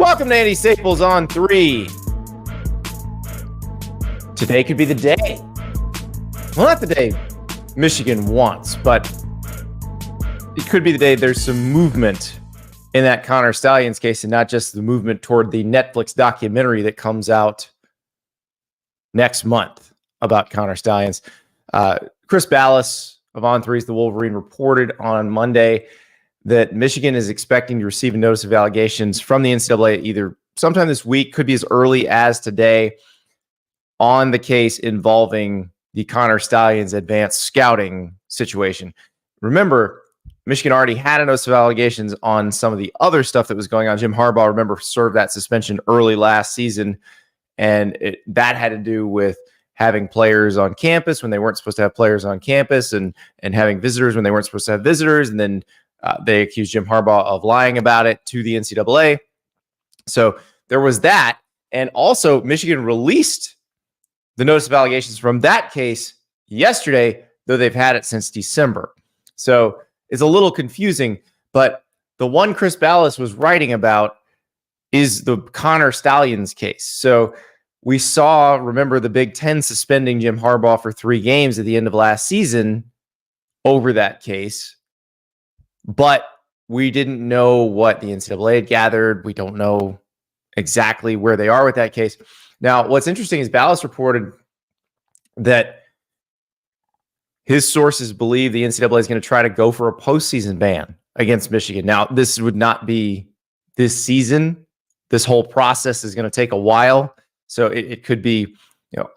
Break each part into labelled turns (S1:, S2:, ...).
S1: Welcome to Andy Staples on 3. Today could be the day. Well, not the day Michigan wants, but it could be the day there's some movement in that Connor Stalions case, and not just the movement toward the Netflix documentary that comes out next month about Connor Stalions. Chris Ballas of On 3's The Wolverine reported on Monday that Michigan is expecting to receive a notice of allegations from the NCAA either sometime this week, could be as early as today, on the case involving the Connor Stalions advanced scouting situation. Remember, Michigan already had a notice of allegations on some of the other stuff that was going on. Jim Harbaugh, remember, served that suspension early last season, and that had to do with having players on campus when they weren't supposed to have players on campus, and having visitors when they weren't supposed to have visitors, and then they accused Jim Harbaugh of lying about it to the NCAA. So there was that. And also, Michigan released the notice of allegations from that case yesterday, though they've had it since December. So it's a little confusing. But the one Chris Ballas was writing about is the Connor Stalions case. So we saw, remember, the Big Ten suspending Jim Harbaugh for 3 games at the end of last season over that case. But we didn't know what the NCAA had gathered. We don't know exactly where they are with that case. Now, what's interesting is Ballas reported that his sources believe the NCAA is going to try to go for a postseason ban against Michigan. Now, this would not be this season. This whole process is going to take a while. So it could be,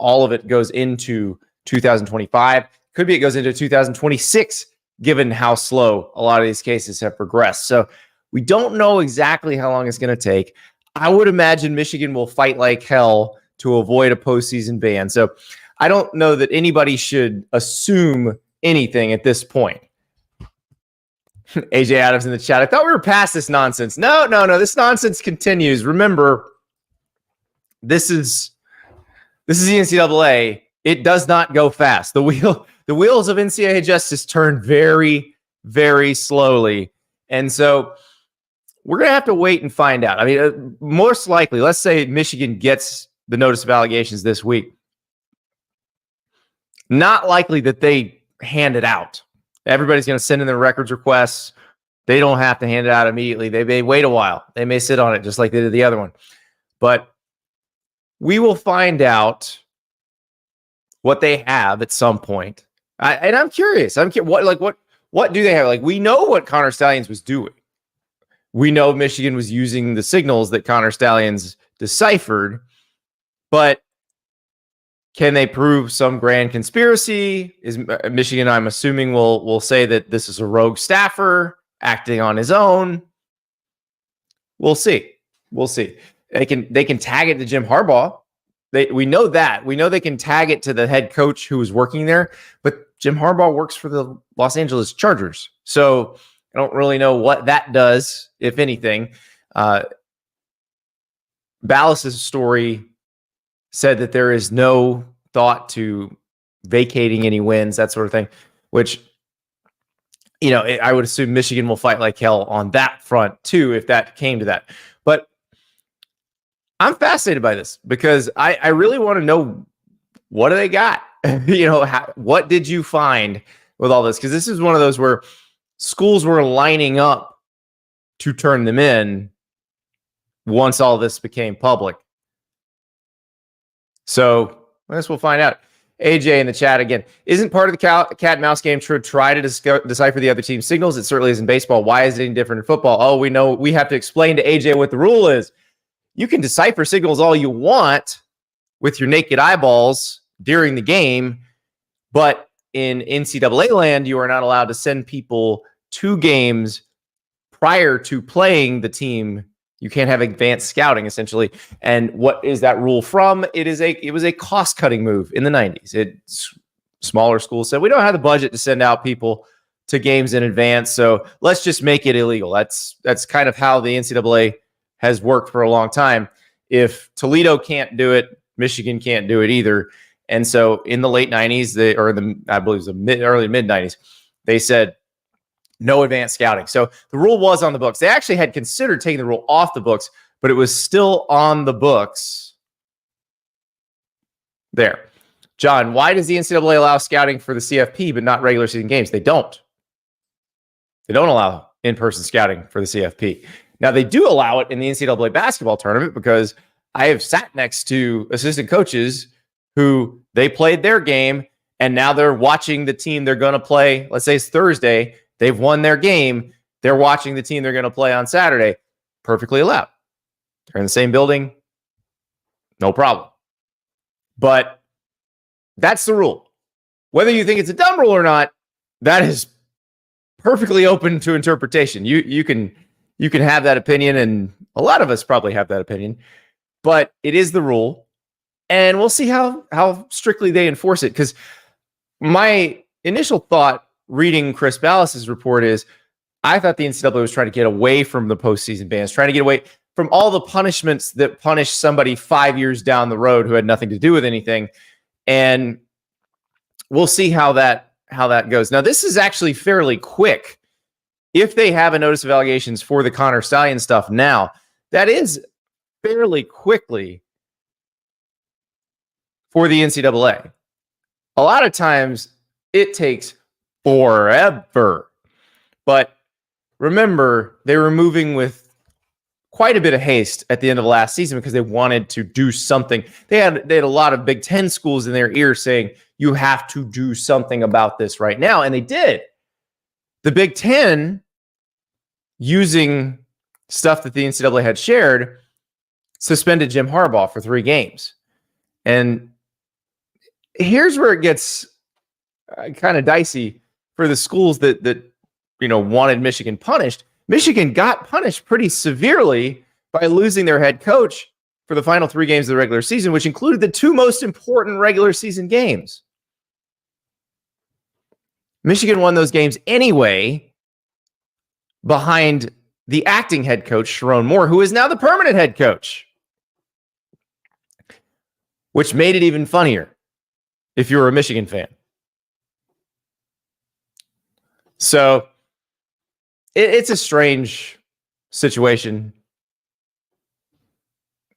S1: all of it goes into 2025. Could be it goes into 2026. Given how slow a lot of these cases have progressed. So we don't know exactly how long it's going to take. I would imagine Michigan will fight like hell to avoid a postseason ban. So I don't know that anybody should assume anything at this point. AJ Adams in the chat. I thought we were past this nonsense. No. This nonsense continues. Remember, this is the NCAA. It does not go fast. The wheels of NCAA justice turn very, very slowly. And so we're going to have to wait and find out. I mean, most likely, let's say Michigan gets the notice of allegations this week. Not likely that they hand it out. Everybody's going to send in their records requests. They don't have to hand it out immediately. They may wait a while. They may sit on it just like they did the other one. But we will find out what they have at some point. And I'm curious. What do they have? Like, we know what Connor Stalions was doing. We know Michigan was using the signals that Connor Stalions deciphered, but can they prove some grand conspiracy? Is Michigan, I'm assuming, will say that this is a rogue staffer acting on his own? We'll see. They can tag it to Jim Harbaugh. We know that. We know they can tag it to the head coach who was working there, but Jim Harbaugh works for the Los Angeles Chargers. So I don't really know what that does, if anything. Ballas' story said that there is no thought to vacating any wins, that sort of thing, which, I would assume Michigan will fight like hell on that front too, if that came to that. But I'm fascinated by this because I really want to know, what do they got? What did you find with all this? Because this is one of those where schools were lining up to turn them in once all this became public. So I guess we'll find out. AJ in the chat again. Isn't part of the cat and mouse game to try to decipher the other team's signals? It certainly is in baseball. Why is it any different in football? Oh, we know we have to explain to AJ what the rule is. You can decipher signals all you want with your naked eyeballs during the game, but in NCAA land, you are not allowed to send people to games prior to playing the team. You can't have advanced scouting, essentially. And what is that rule from? It was a cost-cutting move in the 90s. Smaller schools said, we don't have the budget to send out people to games in advance, so let's just make it illegal. That's kind of how the NCAA has worked for a long time. If Toledo can't do it, Michigan can't do it either. And so in the late 90s, I believe it was the early mid 90s, they said, No advanced scouting. So the rule was on the books. They actually had considered taking the rule off the books, but it was still on the books. There. John, why does the NCAA allow scouting for the CFP but not regular season games? They don't. They don't allow in-person scouting for the CFP. Now, they do allow it in the NCAA basketball tournament because I have sat next to assistant coaches who they played their game and now they're watching the team they're going to play. Let's say it's Thursday. They've won their game. They're watching the team they're going to play on Saturday. Perfectly allowed. They're in the same building. No problem. But that's the rule. Whether you think it's a dumb rule or not, that is perfectly open to interpretation. You can have that opinion, and a lot of us probably have that opinion. But it is the rule, and we'll see how strictly they enforce it. Because my initial thought reading Chris Ballas's report is I thought the NCAA was trying to get away from the postseason bans, trying to get away from all the punishments that punish somebody 5 years down the road who had nothing to do with anything. And we'll see how that goes. Now, this is actually fairly quick. If they have a notice of allegations for the Connor Stallion stuff now, that is fairly quickly for the NCAA. A lot of times it takes forever. But remember, they were moving with quite a bit of haste at the end of last season because they wanted to do something. They had a lot of Big Ten schools in their ear saying, you have to do something about this right now. And they did. The Big Ten, using stuff that the NCAA had shared, suspended Jim Harbaugh for 3 games. And here's where it gets kind of dicey for the schools that wanted Michigan punished. Michigan got punished pretty severely by losing their head coach for the final 3 games of the regular season, which included the 2 most important regular season games. Michigan won those games anyway behind the acting head coach, Sherrone Moore, who is now the permanent head coach, which made it even funnier if you were a Michigan fan. So it's a strange situation.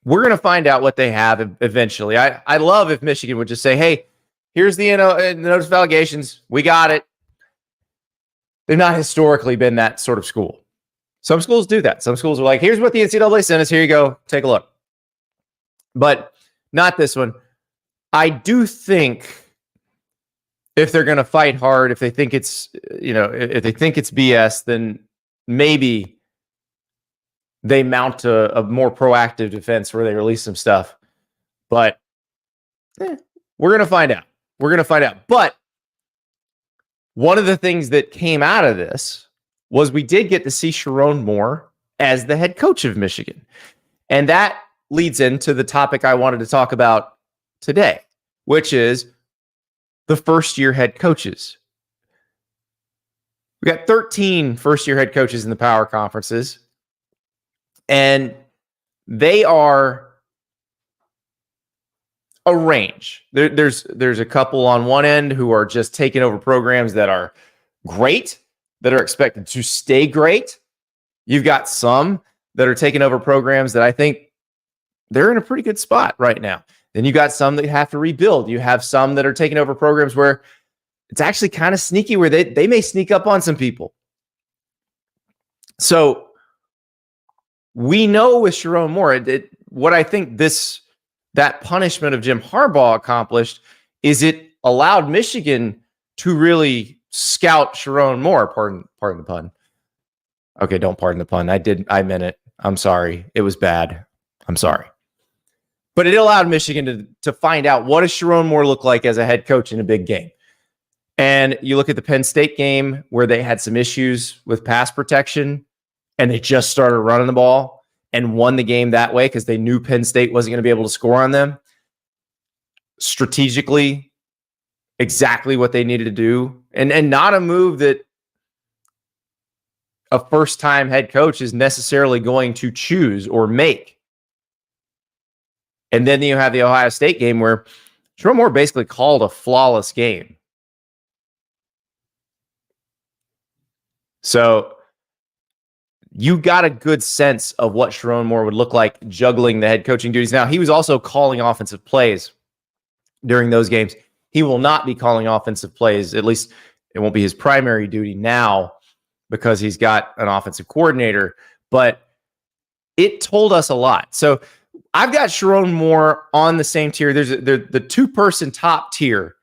S1: We're going to find out what they have eventually. I love if Michigan would just say, hey, here's the notice of allegations. We got it. They've not historically been that sort of school. Some schools do that. Some schools are like, here's what the NCAA sent us. Here you go. Take a look. But not this one. I do think if they're going to fight hard, if they think it's, if they think it's BS, then maybe they mount a more proactive defense where they release some stuff. But we're going to find out. We're going to find out. But one of the things that came out of this was we did get to see Sherrone Moore as the head coach of Michigan. And that leads into the topic I wanted to talk about today, which is the first-year head coaches. We got 13 first-year head coaches in the power conferences, and they are a range. There's a couple on one end who are just taking over programs that are great, that are expected to stay great. You've got some that are taking over programs that I think they're in a pretty good spot right now. Then you got some that have to rebuild. You have some that are taking over programs where it's actually kind of sneaky, where they may sneak up on some people. So we know with Sherrone Moore, what I think that punishment of Jim Harbaugh accomplished is it allowed Michigan to really scout Sherrone Moore. Pardon the pun. Okay, don't pardon the pun. I meant it. I'm sorry. It was bad. I'm sorry. But it allowed Michigan to find out, what does Sherrone Moore look like as a head coach in a big game? And you look at the Penn State game where they had some issues with pass protection and they just started running the ball and won the game that way because they knew Penn State wasn't going to be able to score on them. Strategically, exactly what they needed to do. And not a move that a first-time head coach is necessarily going to choose or make. And then you have the Ohio State game where Sherrone Moore basically called a flawless game. So you got a good sense of what Sherrone Moore would look like juggling the head coaching duties. Now, he was also calling offensive plays during those games. He will not be calling offensive plays. At least it won't be his primary duty now because he's got an offensive coordinator. But it told us a lot. So I've got Sherrone Moore on the same tier. There's the two-person top tier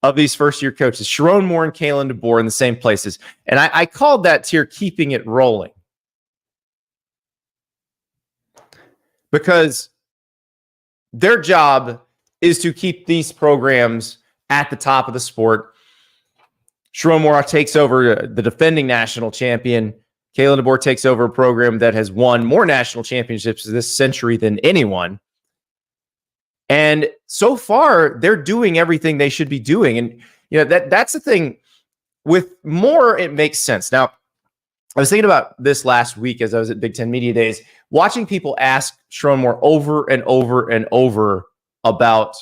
S1: of these first-year coaches, Sherrone Moore and Kalen DeBoer in the same places. And I called that tier keeping it rolling. Because their job is to keep these programs at the top of the sport. Sherrone Moore takes over the defending national champion. Kalen DeBoer takes over a program that has won more national championships this century than anyone. And so far, they're doing everything they should be doing. And that's the thing. With Moore, it makes sense. Now, I was thinking about this last week as I was at Big Ten Media Days, watching people ask Sherrone Moore over and over and over about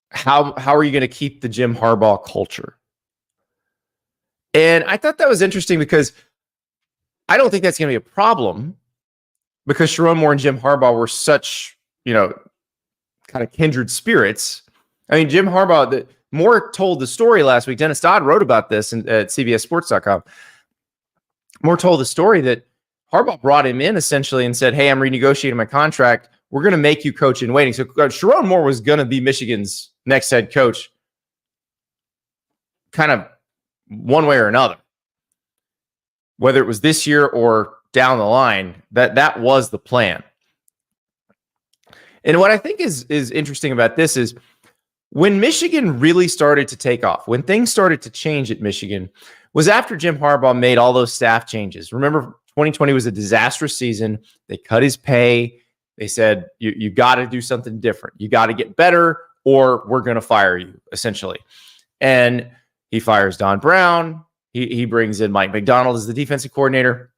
S1: how are you going to keep the Jim Harbaugh culture? And I thought that was interesting because I don't think that's going to be a problem because Sherrone Moore and Jim Harbaugh were such, kind of kindred spirits. I mean, Jim Harbaugh, Moore told the story last week. Dennis Dodd wrote about this at CBSSports.com. Moore told the story that Harbaugh brought him in essentially and said, hey, I'm renegotiating my contract. We're going to make you coach in waiting. So Sherrone Moore was going to be Michigan's next head coach kind of one way or another. Whether it was this year or down the line, that was the plan. And what I think is interesting about this is when Michigan really started to take off, when things started to change at Michigan, was after Jim Harbaugh made all those staff changes. Remember, 2020 was a disastrous season. They cut his pay. They said, you got to do something different. You got to get better or we're going to fire you, essentially. And he fires Don Brown. He brings in Mike McDonald as the defensive coordinator.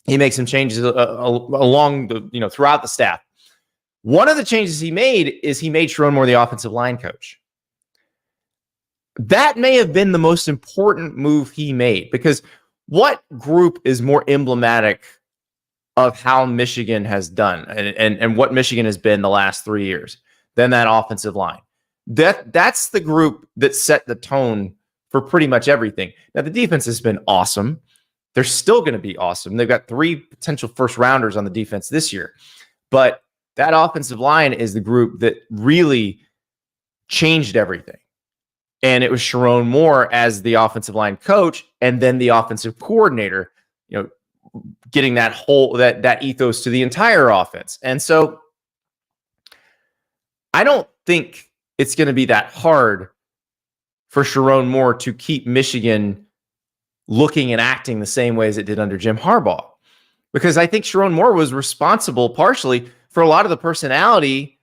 S1: He makes some changes along the, throughout the staff. One of the changes he made is he made Sherrone Moore the offensive line coach. That may have been the most important move he made because what group is more emblematic of how Michigan has done and what Michigan has been the last 3 years than that offensive line? That's the group that set the tone for pretty much everything. Now, the defense has been awesome. They're still going to be awesome. They've got 3 potential first rounders on the defense this year. But that offensive line is the group that really changed everything. And it was Sherrone Moore as the offensive line coach and then the offensive coordinator, getting that whole that ethos to the entire offense. And so I don't think it's going to be that hard for Sherrone Moore to keep Michigan looking and acting the same way as it did under Jim Harbaugh. Because I think Sherrone Moore was responsible partially for a lot of the personality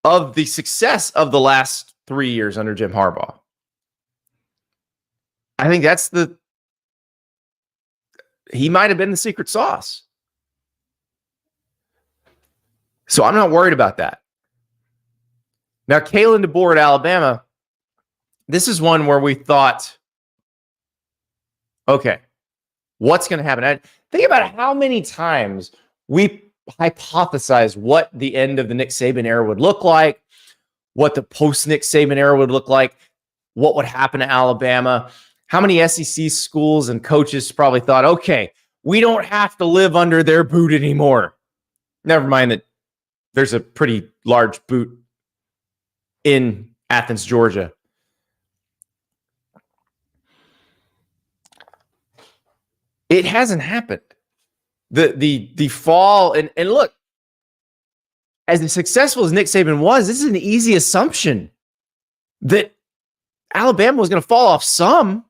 S1: of the success of the last 3 years under Jim Harbaugh. I think he might have been the secret sauce. So I'm not worried about that. Now, Kalen DeBoer at Alabama, this is one where we thought, okay, what's going to happen? Think about how many times we hypothesized what the end of the Nick Saban era would look like, what the post-Nick Saban era would look like, what would happen to Alabama. How many SEC schools and coaches probably thought, okay, we don't have to live under their boot anymore. Never mind that there's a pretty large boot in Athens, Georgia. It hasn't happened. The fall, and look, as successful as Nick Saban was, this is an easy assumption that Alabama was going to fall off some.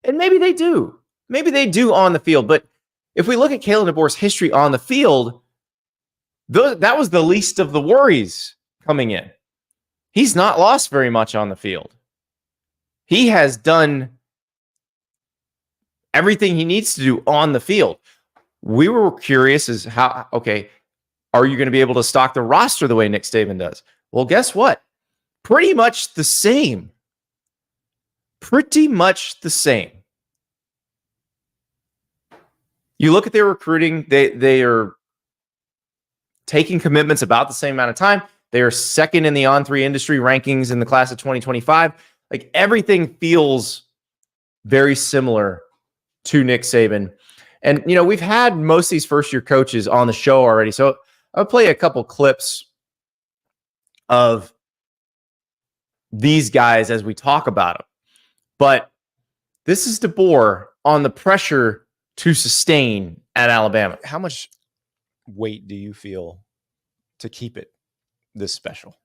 S1: And maybe they do. Maybe they do on the field. But if we look at Kalen DeBoer's history on the field, that was the least of the worries coming in. He's not lost very much on the field. He has done everything he needs to do on the field. We were curious as how, okay, are you going to be able to stock the roster the way Nick Saban does? Well, guess what? Pretty much the same. pretty much the same. You look at their recruiting, they are taking commitments about the same amount of time. They are second in the on-3 industry rankings in the class of 2025. Like, everything feels very similar to Nick Saban. And, we've had most of these first-year coaches on the show already. So I'll play a couple clips of these guys as we talk about them. But this is DeBoer on the pressure to sustain at Alabama.
S2: How much weight do you feel to keep it this special?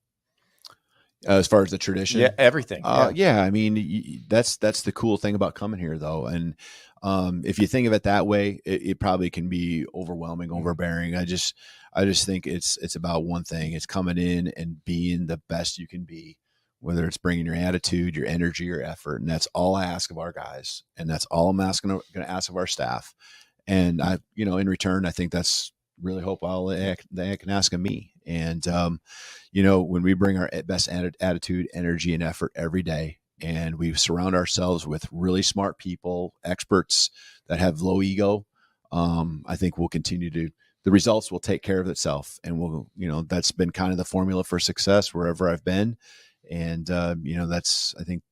S3: As far as the tradition?
S2: Yeah, everything.
S3: Yeah, I mean, that's the cool thing about coming here, though. And if you think of it that way, it probably can be overwhelming, overbearing. I just think it's about one thing. It's coming in and being the best you can be, whether it's bringing your attitude, your energy, your effort. And that's all I ask of our guys. And that's all I'm going to ask of our staff. And in return, I think that's really hope they can ask of me. And, when we bring our best attitude, energy, and effort every day, and we surround ourselves with really smart people, experts that have low ego, I think we'll continue the results will take care of itself. And that's been kind of the formula for success wherever I've been. And, that's, I think,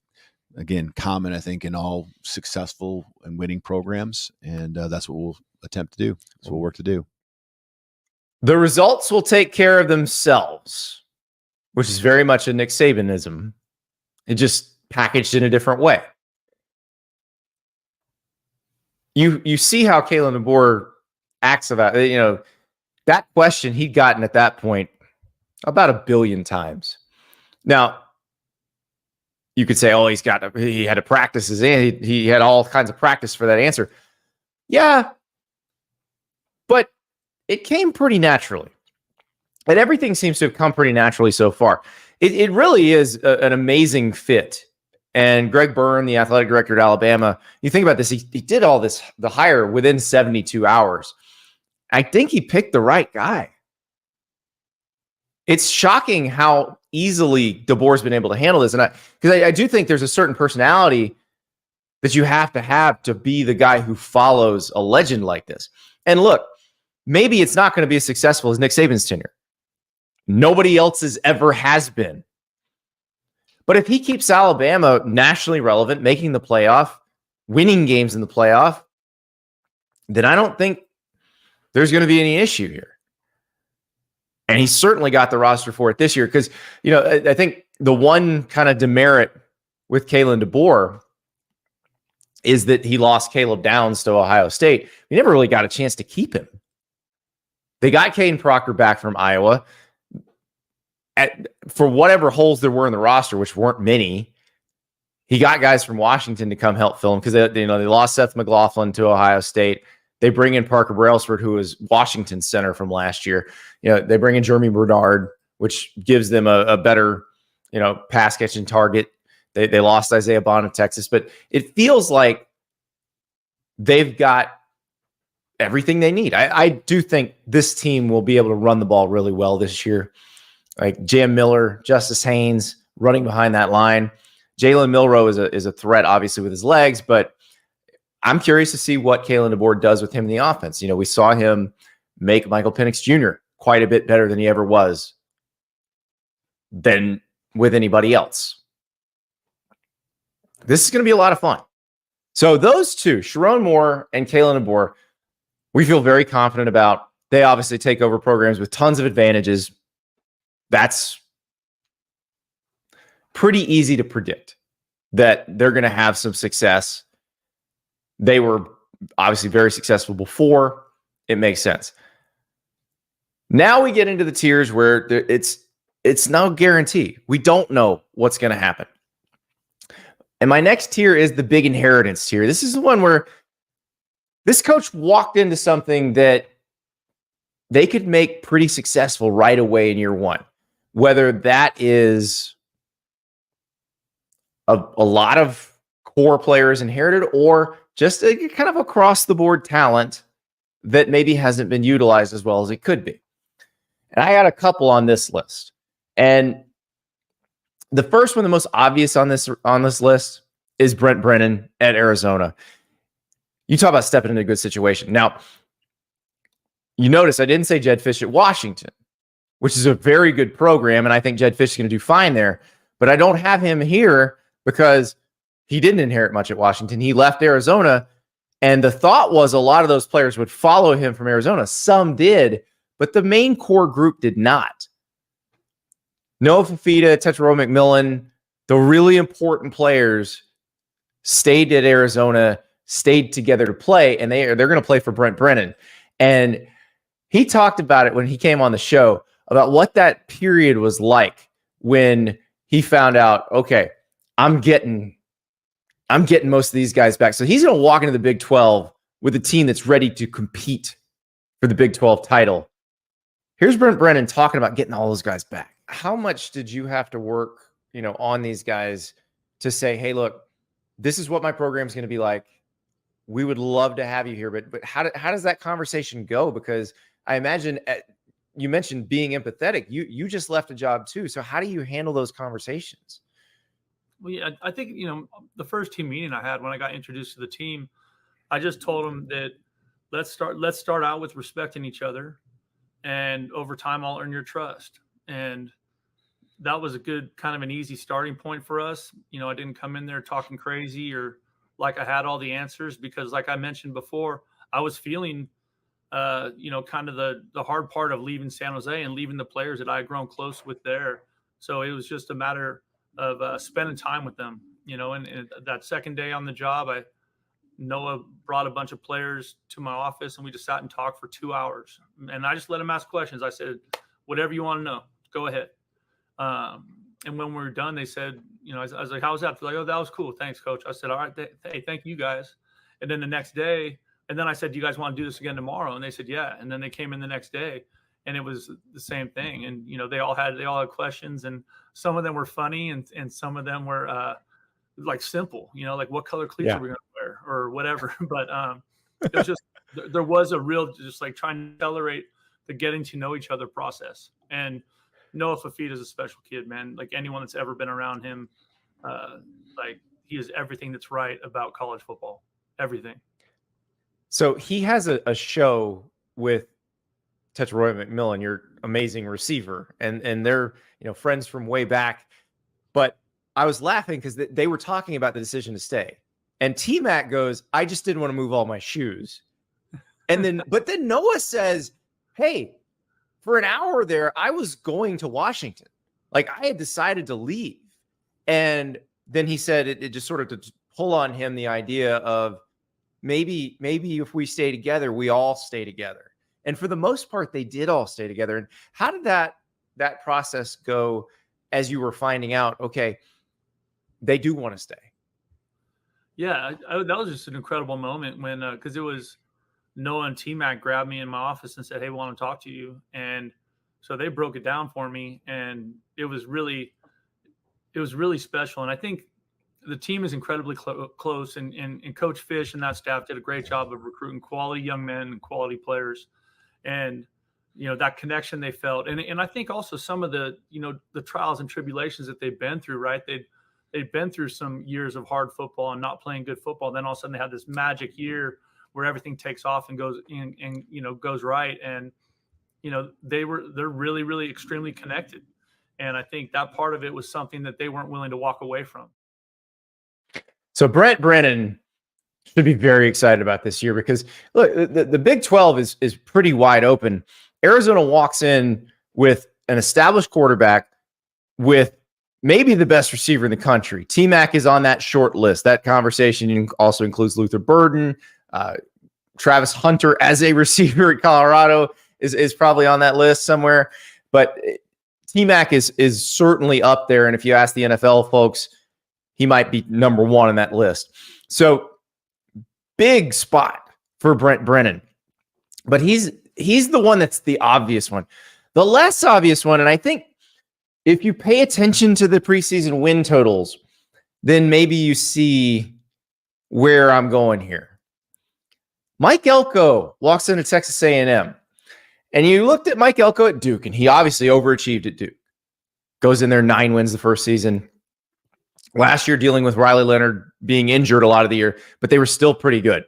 S3: again, common, I think, in all successful and winning programs. And that's what we'll attempt to do. That's what we'll work to do.
S1: The results will take care of themselves, which is very much a Nick Sabanism. It just packaged in a different way. You see how Kalen DeBoer acts about that question he'd gotten at that point about 1 billion times. Now, you could say, he had to practice his answer. He had all kinds of practice for that answer. Yeah, but it came pretty naturally. And everything seems to have come pretty naturally so far. It really is an amazing fit. And Greg Byrne, the athletic director at Alabama, you think about this, he did all this, the hire within 72 hours. I think he picked the right guy. It's shocking how easily DeBoer's been able to handle this. And because I do think there's a certain personality that you have to be the guy who follows a legend like this. And look, maybe it's not going to be as successful as Nick Saban's tenure. Nobody else's ever has been. But if he keeps Alabama nationally relevant, making the playoff, winning games in the playoff, then I don't think there's going to be any issue here. And he certainly got the roster for it this year because, I think the one kind of demerit with Kalen DeBoer is that he lost Caleb Downs to Ohio State. We never really got a chance to keep him. They got Caden Proctor back from Iowa. For whatever holes there were in the roster, which weren't many, he got guys from Washington to come help fill him because they lost Seth McLaughlin to Ohio State. They bring in Parker Brailsford, who was Washington's center from last year. They bring in Jeremy Bernard, which gives them a better, pass catching target. They lost Isaiah Bond of Texas, but it feels like they've got everything they need. I do think this team will be able to run the ball really well this year. Like Jam Miller, Justice Haynes running behind that line. Jalen Milroe is a threat, obviously, with his legs, but I'm curious to see what Kalen DeBoer does with him in the offense. We saw him make Michael Penix Jr. quite a bit better than he ever was than with anybody else. This is going to be a lot of fun. So those two, Sherrone Moore and Kalen DeBoer, we feel very confident about. They obviously take over programs with tons of advantages. That's pretty easy to predict that they're going to have some success. They were obviously very successful before. It makes sense. Now we get into the tiers where it's no guarantee. We don't know what's going to happen. And my next tier is the big inheritance tier. This is the one where this coach walked into something that they could make pretty successful right away in year one. Whether that is a lot of core players inherited or just a kind of across-the-board talent that maybe hasn't been utilized as well as it could be. And I got a couple on this list. And the first one, the most obvious on this list, is Brent Brennan at Arizona. You talk about stepping into a good situation. Now, you notice I didn't say Jedd Fisch at Washington, which is a very good program, and I think Jedd Fisch is going to do fine there. But I don't have him here because he didn't inherit much at Washington. He left Arizona, and the thought was a lot of those players would follow him from Arizona. Some did, but the main core group did not. Noah Fifita, Tetairoa McMillan, the really important players stayed at Arizona, stayed together to play, and they're going to play for Brent Brennan. And he talked about it when he came on the show about what that period was like when he found out, okay, I'm getting most of these guys back. So he's going to walk into the Big 12 with a team that's ready to compete for the Big 12 title. Here's Brent Brennan talking about getting all those guys back. How much did you have to work, on these guys to say, hey, look, this is what my program's going to be like. We would love to have you here, but how does that conversation go? Because I imagine you mentioned being empathetic. You just left a job too. So how do you handle those conversations?
S4: Well, yeah, I think, the first team meeting I had when I got introduced to the team, I just told them that let's start out with respecting each other, and over time I'll earn your trust. And that was a good kind of an easy starting point for us. I didn't come in there talking crazy or like I had all the answers, because like I mentioned before, I was feeling, kind of the hard part of leaving San Jose and leaving the players that I had grown close with there. So it was just a matter of spending time with them, and that second day on the job, Noah brought a bunch of players to my office and we just sat and talked for 2 hours. And I just let them ask questions. I said, whatever you want to know, go ahead. And when we were done, they said, I was like, how was that? They're like, oh, that was cool. Thanks, coach. I said, all right. Hey, thank you guys. And then the next day, and then I said, do you guys want to do this again tomorrow? And they said, yeah. And then they came in the next day and it was the same thing. And, they all had questions, and some of them were funny and some of them were, like simple, like what color cleats are we going to wear or whatever. But, it was just, there was a real, just like trying to accelerate the getting to know each other process. And Noah Fifita is a special kid, man. Like anyone that's ever been around him, like he is everything that's right about college football, everything.
S1: So he has a show with Tetairoa McMillan, your amazing receiver, and they're friends from way back. But I was laughing because they were talking about the decision to stay, and T-Mac goes, "I just didn't want to move all my shoes," and then Noah says, "Hey, for an hour there, I was going to Washington, like I had decided to leave," and then he said it just sort of to pull on him the idea of maybe if we stay together, we all stay together. And for the most part, they did all stay together. And how did that process go as you were finding out, okay, they do want to stay?
S4: Yeah, that was just an incredible moment when, because it was Noah and T-Mac grabbed me in my office and said, hey, we want to talk to you. And so they broke it down for me, and it was really special. And I think the team is incredibly close, and Coach Fisch and that staff did a great job of recruiting quality young men and quality players. And, that connection they felt. And I think also some of the, the trials and tribulations that they've been through, right? They've been through some years of hard football and not playing good football. Then all of a sudden they had this magic year where everything takes off and goes goes right. And, they're really, really extremely connected. And I think that part of it was something that they weren't willing to walk away from.
S1: So Brent Brennan should be very excited about this year because look, the Big 12 is pretty wide open. Arizona walks in with an established quarterback with maybe the best receiver in the country. T-Mac is on that short list. That conversation also includes Luther Burden. Travis Hunter as a receiver at Colorado is probably on that list somewhere. But T-Mac is certainly up there. And if you ask the NFL folks, he might be number one on that list. So big spot for Brent Brennan. But he's the one that's the obvious one. The less obvious one, and I think if you pay attention to the preseason win totals, then maybe you see where I'm going here. Mike Elko walks into Texas A&M. And you looked at Mike Elko at Duke, and he obviously overachieved at Duke. Goes in there, 9 wins the first season. Last year, dealing with Riley Leonard, being injured a lot of the year, but they were still pretty good.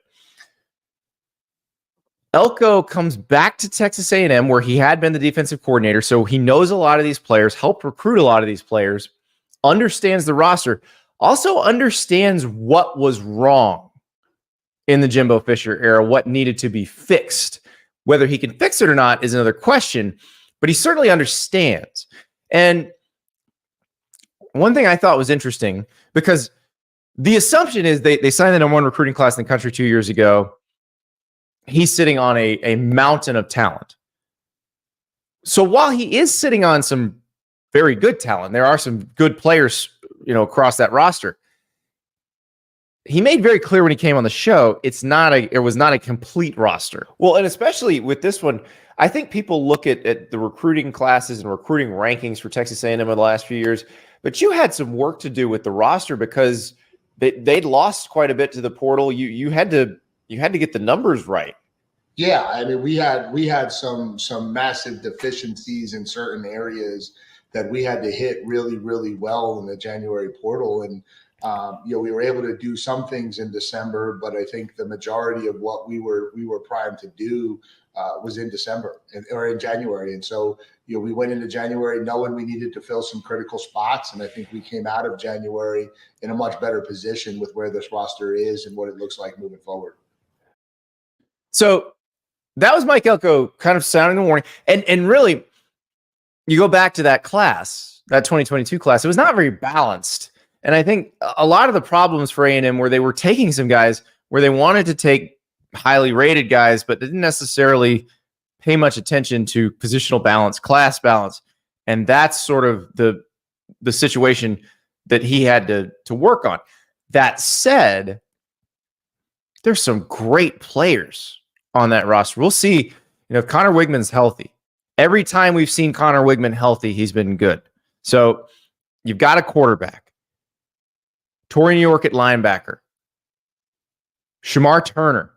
S1: Elko comes back to Texas A&M, where he had been the defensive coordinator, so he knows a lot of these players, helped recruit a lot of these players, understands the roster, also understands what was wrong in the Jimbo Fisher era, what needed to be fixed. Whether he can fix it or not is another question, but he certainly understands. And one thing I thought was interesting, because the assumption is they signed the number one recruiting class in the country 2 years ago. He's sitting on a mountain of talent. So while he is sitting on some very good talent, there are some good players, across that roster. He made very clear when he came on the show, it was not a complete roster. Well, and especially with this one, I think people look at the recruiting classes and recruiting rankings for Texas A&M over the last few years, but you had some work to do with the roster because they'd lost quite a bit to the portal. You had to get the numbers right.
S5: Yeah, I mean, we had some massive deficiencies in certain areas that we had to hit really, really well in the January portal. And, we were able to do some things in December, but I think the majority of what we were primed to do was in December or in January. And so, we went into January knowing we needed to fill some critical spots. And I think we came out of January in a much better position with where this roster is and what it looks like moving forward.
S1: So that was Mike Elko kind of sounding the warning. And really, you go back to that class, that 2022 class, it was not very balanced. And I think a lot of the problems for A&M where they were taking some guys where they wanted to take highly rated guys, but didn't necessarily pay much attention to positional balance, class balance. And that's sort of the situation that he had to work on. That said, there's some great players on that roster. We'll see, if Connor Wigman's healthy. Every time we've seen Connor Wigman healthy, he's been good. So you've got a quarterback. Torrey New York at linebacker. Shamar Turner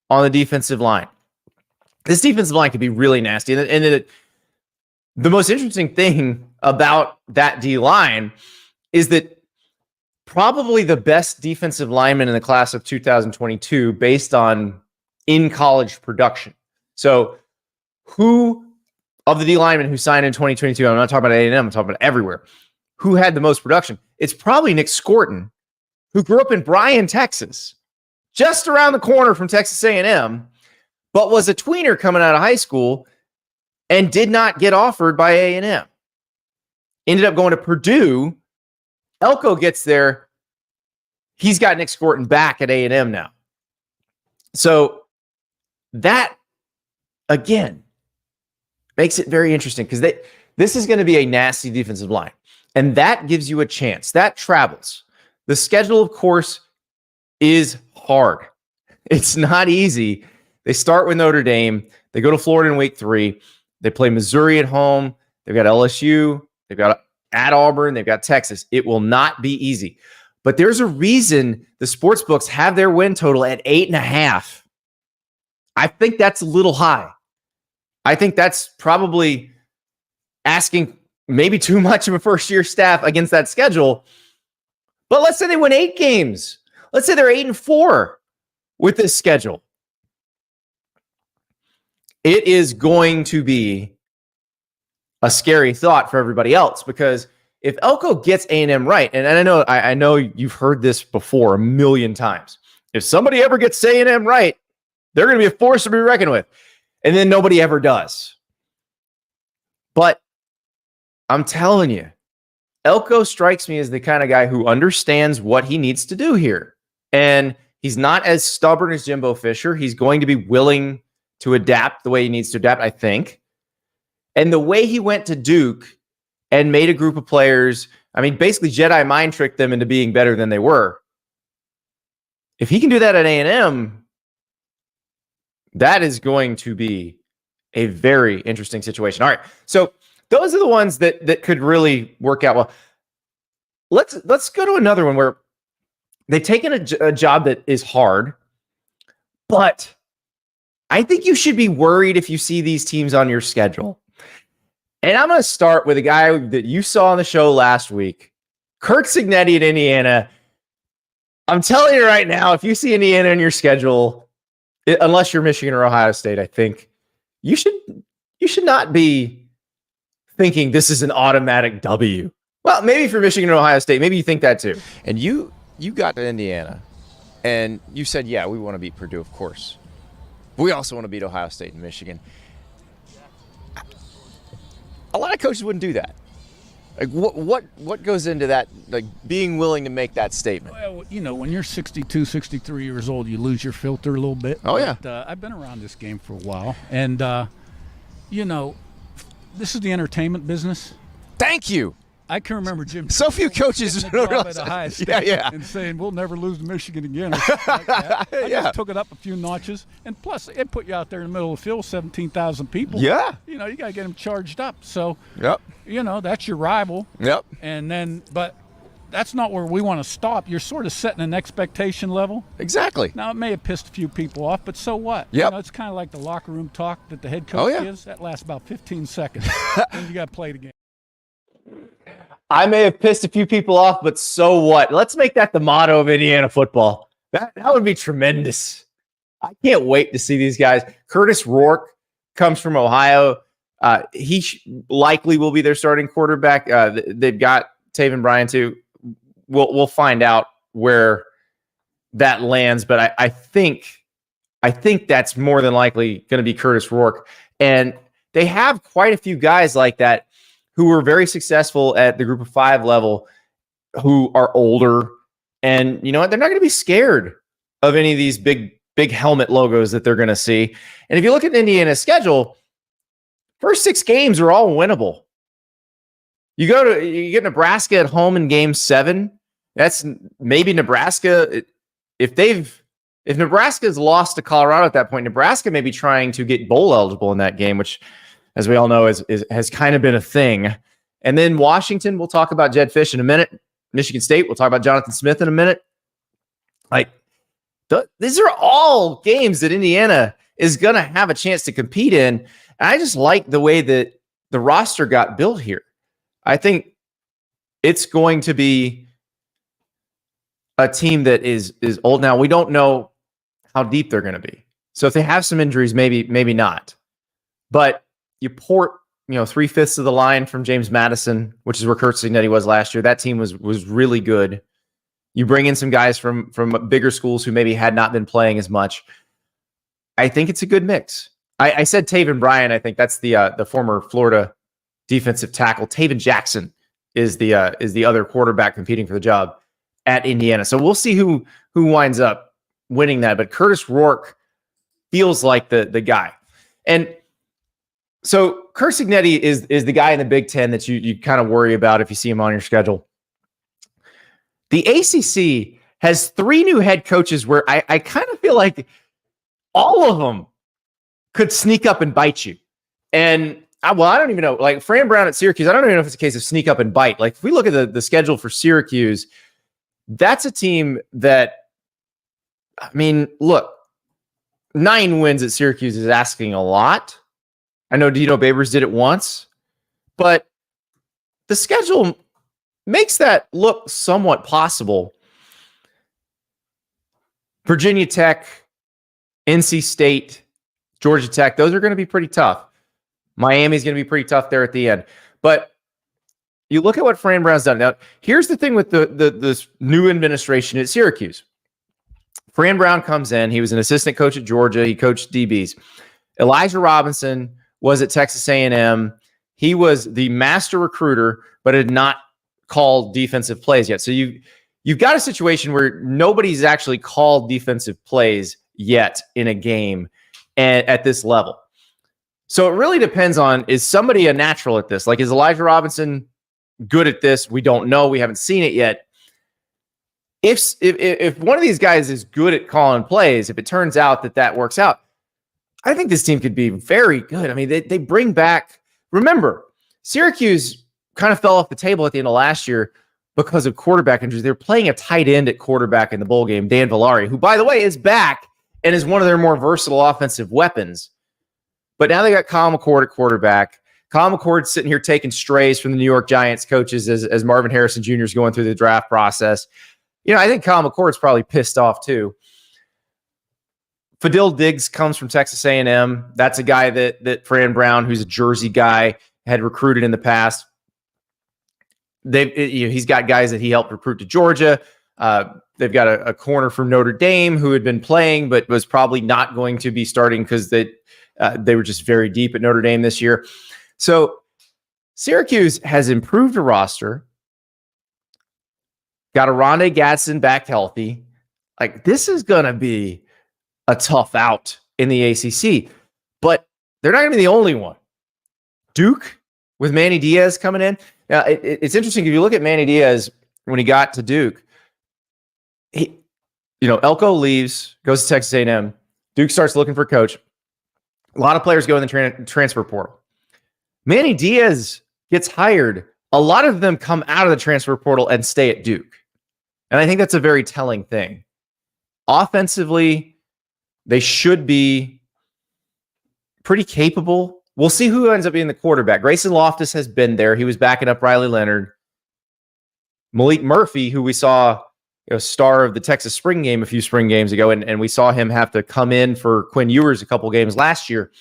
S1: on the defensive line. This defensive line could be really nasty. And the most interesting thing about that D-line is that probably the best defensive lineman in the class of 2022 based on in-college production. So who of the D-linemen who signed in 2022, I'm not talking about A&M, I'm talking about everywhere, who had the most production? It's probably Nick Scorton, who grew up in Bryan, Texas, just around the corner from Texas A&M, but was a tweener coming out of high school and did not get offered by A&M. Ended up going to Purdue. Elko gets there. He's got Nick Scorton back at A&M now. So that, again, makes it very interesting because this is going to be a nasty defensive line. And that gives you a chance. That travels. The schedule, of course, is hard. It's not easy. They start with Notre Dame. They go to Florida in week 3. They play Missouri at home. They've got LSU. They've got at Auburn. They've got Texas. It will not be easy. But there's a reason the sports books have their win total at 8.5. I think that's a little high. I think that's probably asking maybe too much of a first-year staff against that schedule. But let's say they win 8 games. Let's say they're 8-4 with this schedule. It is going to be a scary thought for everybody else because if Elko gets A&M right, and I know you've heard this before a million times, if somebody ever gets A&M right, they're going to be a force to be reckoned with. And then nobody ever does. But I'm telling you, Elko strikes me as the kind of guy who understands what he needs to do here. And he's not as stubborn as Jimbo Fisher. He's going to be willing to adapt the way he needs to adapt, I think. And the way he went to Duke and made a group of players, I mean, basically Jedi mind tricked them into being better than they were. If he can do that at A&M, that is going to be a very interesting situation. All right, so those are the ones that could really work out well. Let's go to another one where they've taken a job that is hard, but I think you should be worried if you see these teams on your schedule. And I'm going to start with a guy that you saw on the show last week, Curt Cignetti at Indiana. I'm telling you right now, if you see Indiana in your schedule, unless you're Michigan or Ohio State, I think you should not be thinking this is an automatic W. Well, maybe for Michigan or Ohio State, maybe you think that too.
S2: And you got to Indiana, and you said, yeah, we want to beat Purdue, of course. But we also want to beat Ohio State and Michigan. A lot of coaches wouldn't do that. Like, what goes into that, like, being willing to make that statement?
S6: Well, you know, when you're 62, 63 years old, you lose your filter a little bit.
S2: Oh, yeah.
S6: But, I've been around this game for a while. And, you know, this is the entertainment business.
S2: Thank you.
S6: I can remember Jim.
S2: So few coaches
S6: don't realize at Ohio State and saying we'll never lose to Michigan again. Or something like that. I just took it up a few notches, and plus it put you out there in the middle of the field, 17,000 people.
S2: Yeah,
S6: you know you got to get them charged up. So
S2: yep,
S6: you know that's your rival.
S2: Yep,
S6: and then but that's not where we want to stop. You're sort of setting an expectation level.
S2: Exactly.
S6: Now it may have pissed a few people off, but so what?
S2: Yep.
S6: You know, it's kind of like the locker room talk that the head coach gives. That lasts about 15 seconds, and you got to play the game.
S1: I may have pissed a few people off, but so what? Let's make that the motto of Indiana football. That would be tremendous. I can't wait to see these guys. Curtis Rourke comes from Ohio. He likely will be their starting quarterback. They've got Taven Bryan too. We'll find out where that lands, but I think that's more than likely going to be Curtis Rourke. And they have quite a few guys like that who were very successful at the group of 5 level, who are older. And you know what? They're not going to be scared of any of these big helmet logos that they're going to see. And if you look at Indiana's schedule, first 6 games are all winnable. You get Nebraska at home in game 7. That's maybe Nebraska. If Nebraska's lost to Colorado at that point, Nebraska may be trying to get bowl eligible in that game, which, as we all know, has kind of been a thing. And then Washington, we'll talk about Jedd Fisch in a minute. Michigan State, we'll talk about Jonathan Smith in a minute. Like, these are all games that Indiana is going to have a chance to compete in. And I just like the way that the roster got built here. I think it's going to be a team that is old now. We don't know how deep they're going to be. So if they have some injuries, maybe not. But you port, 3/5 of the line from James Madison, which is where Curt Cignetti was last year. That team was really good. You bring in some guys from bigger schools who maybe had not been playing as much. I think it's a good mix. I said Taven Bryan. I think that's the former Florida defensive tackle. Taven Jackson is the other quarterback competing for the job at Indiana. So we'll see who winds up winning that. But Curtis Rourke feels like the guy. And so Curt Cignetti is the guy in the Big Ten that you kind of worry about if you see him on your schedule. The ACC has 3 new head coaches where I kind of feel like all of them could sneak up and bite you. And I don't even know, like Fran Brown at Syracuse, I don't even know if it's a case of sneak up and bite. Like if we look at the schedule for Syracuse, that's a team that, look, 9 wins at Syracuse is asking a lot. I know Dino Babers did it once, but the schedule makes that look somewhat possible. Virginia Tech, NC State, Georgia Tech, those are going to be pretty tough. Miami's going to be pretty tough there at the end. But you look at what Fran Brown's done. Now, here's the thing with this new administration at Syracuse. Fran Brown comes in. He was an assistant coach at Georgia. He coached DBs. Elijah Robinson was at Texas A&M. He was the master recruiter, but had not called defensive plays yet. So you've got a situation where nobody's actually called defensive plays yet in a game at this level. So it really depends on, is somebody a natural at this? Like, is Elijah Robinson good at this? We don't know. We haven't seen it yet. If one of these guys is good at calling plays, if it turns out that works out, I think this team could be very good. They bring back, remember, Syracuse kind of fell off the table at the end of last year because of quarterback injuries. They're playing a tight end at quarterback in the bowl game, Dan Villari, who, by the way, is back and is one of their more versatile offensive weapons. But now they got Kyle McCord at quarterback. Kyle McCord's sitting here taking strays from the New York Giants coaches as Marvin Harrison Jr. is going through the draft process. I think Kyle McCord's probably pissed off too. Fadil Diggs comes from Texas A&M. That's a guy that Fran Brown, who's a Jersey guy, had recruited in the past. He's got guys that he helped recruit to Georgia. They've got a corner from Notre Dame who had been playing but was probably not going to be starting because they were just very deep at Notre Dame this year. So Syracuse has improved a roster, got a Rondé Gadsden back healthy. Like, this is going to be a tough out in the ACC, but they're not going to be the only one. Duke with Manny Diaz coming in. Now, it's interesting if you look at Manny Diaz when he got to Duke. Elko leaves, goes to Texas A&M. Duke starts looking for a coach. A lot of players go in the transfer portal. Manny Diaz gets hired. A lot of them come out of the transfer portal and stay at Duke. And I think that's a very telling thing. Offensively, they should be pretty capable. We'll see who ends up being the quarterback. Grayson Loftus has been there. He was backing up Riley Leonard. Malik Murphy, who we saw star of the Texas spring game a few spring games ago, and we saw him have to come in for Quinn Ewers a couple games last year.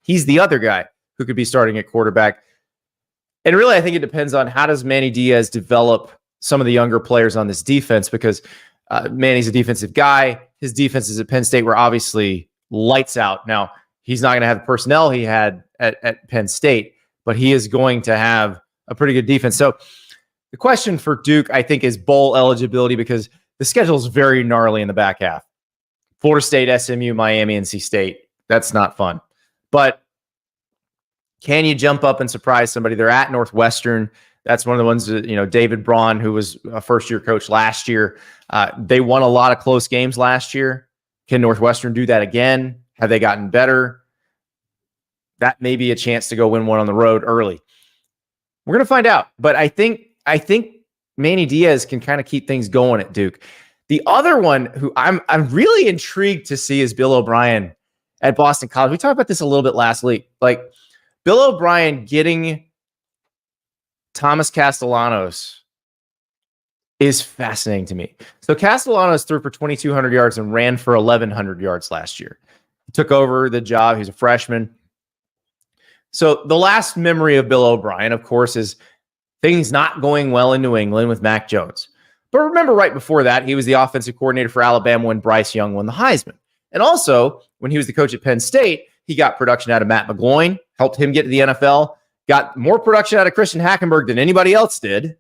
S1: He's the other guy who could be starting at quarterback. And really, I think it depends on how does Manny Diaz develop some of the younger players on this defense, because Manny's a defensive guy. His defenses at Penn State were obviously lights out. Now, he's not going to have the personnel he had at Penn State, but he is going to have a pretty good defense. So the question for Duke, I think, is bowl eligibility, because the schedule is very gnarly in the back half. Florida State, SMU, Miami, NC State. That's not fun. But can you jump up and surprise somebody? They're at Northwestern. That's one of the ones that, David Braun, who was a first-year coach last year. They won a lot of close games last year. Can Northwestern do that again? Have they gotten better? That may be a chance to go win one on the road early. We're going to find out. But I think Manny Diaz can kind of keep things going at Duke. The other one who I'm really intrigued to see is Bill O'Brien at Boston College. We talked about this a little bit last week. Like, Bill O'Brien getting Thomas Castellanos is fascinating to me. So Castellanos threw for 2,200 yards and ran for 1,100 yards last year. He took over the job. He's a freshman. So the last memory of Bill O'Brien, of course, is things not going well in New England with Mac Jones. But remember, right before that, he was the offensive coordinator for Alabama when Bryce Young won the Heisman. And also, when he was the coach at Penn State, he got production out of Matt McGloin, helped him get to the NFL, got more production out of Christian Hackenberg than anybody else did.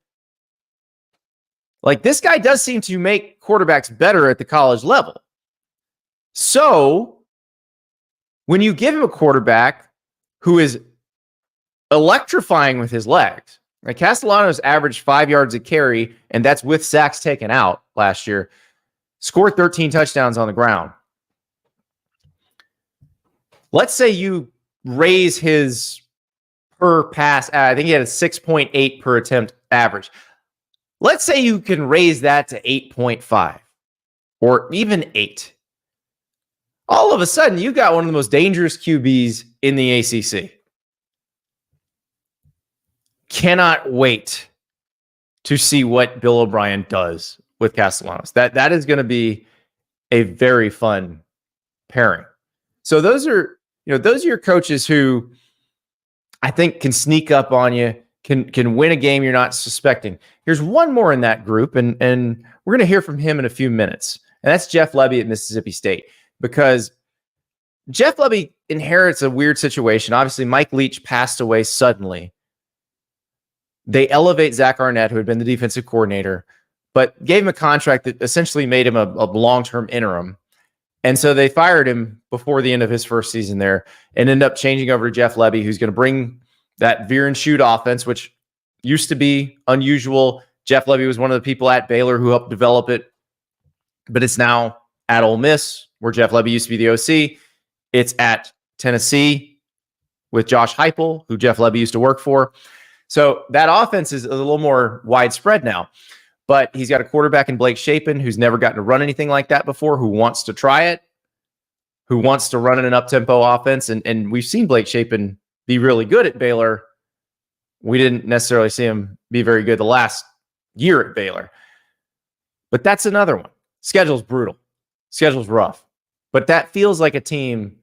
S1: Like, this guy does seem to make quarterbacks better at the college level. So when you give him a quarterback who is electrifying with his legs, like, Castellanos averaged 5 yards a carry, and that's with sacks taken out last year, scored 13 touchdowns on the ground. Let's say you raise his per pass. I think he had a 6.8 per attempt average. Let's say you can raise that to 8.5 or even 8. All of a sudden, you got one of the most dangerous QBs in the ACC. Cannot wait to see what Bill O'Brien does with Castellanos. That is going to be a very fun pairing. So those are your coaches who I think can sneak up on you, can win a game you're not suspecting. Here's one more in that group, and we're going to hear from him in a few minutes. And that's Jeff Lebby at Mississippi State, because Jeff Lebby inherits a weird situation. Obviously, Mike Leach passed away suddenly. They elevate Zach Arnett, who had been the defensive coordinator, but gave him a contract that essentially made him a long-term interim. And so they fired him before the end of his first season there and ended up changing over to Jeff Lebby, who's going to bring that veer and shoot offense, which used to be unusual. Jeff Lebby was one of the people at Baylor who helped develop it, but it's now at Ole Miss, where Jeff Lebby used to be the OC. It's at Tennessee with Josh Heupel, who Jeff Lebby used to work for. So that offense is a little more widespread now. But he's got a quarterback in Blake Shapen who's never gotten to run anything like that before, who wants to try it, who wants to run in an up-tempo offense. And we've seen Blake Shapen be really good at Baylor. We didn't necessarily see him be very good the last year at Baylor. But that's another one. Schedule's brutal. Schedule's rough. But that feels like a team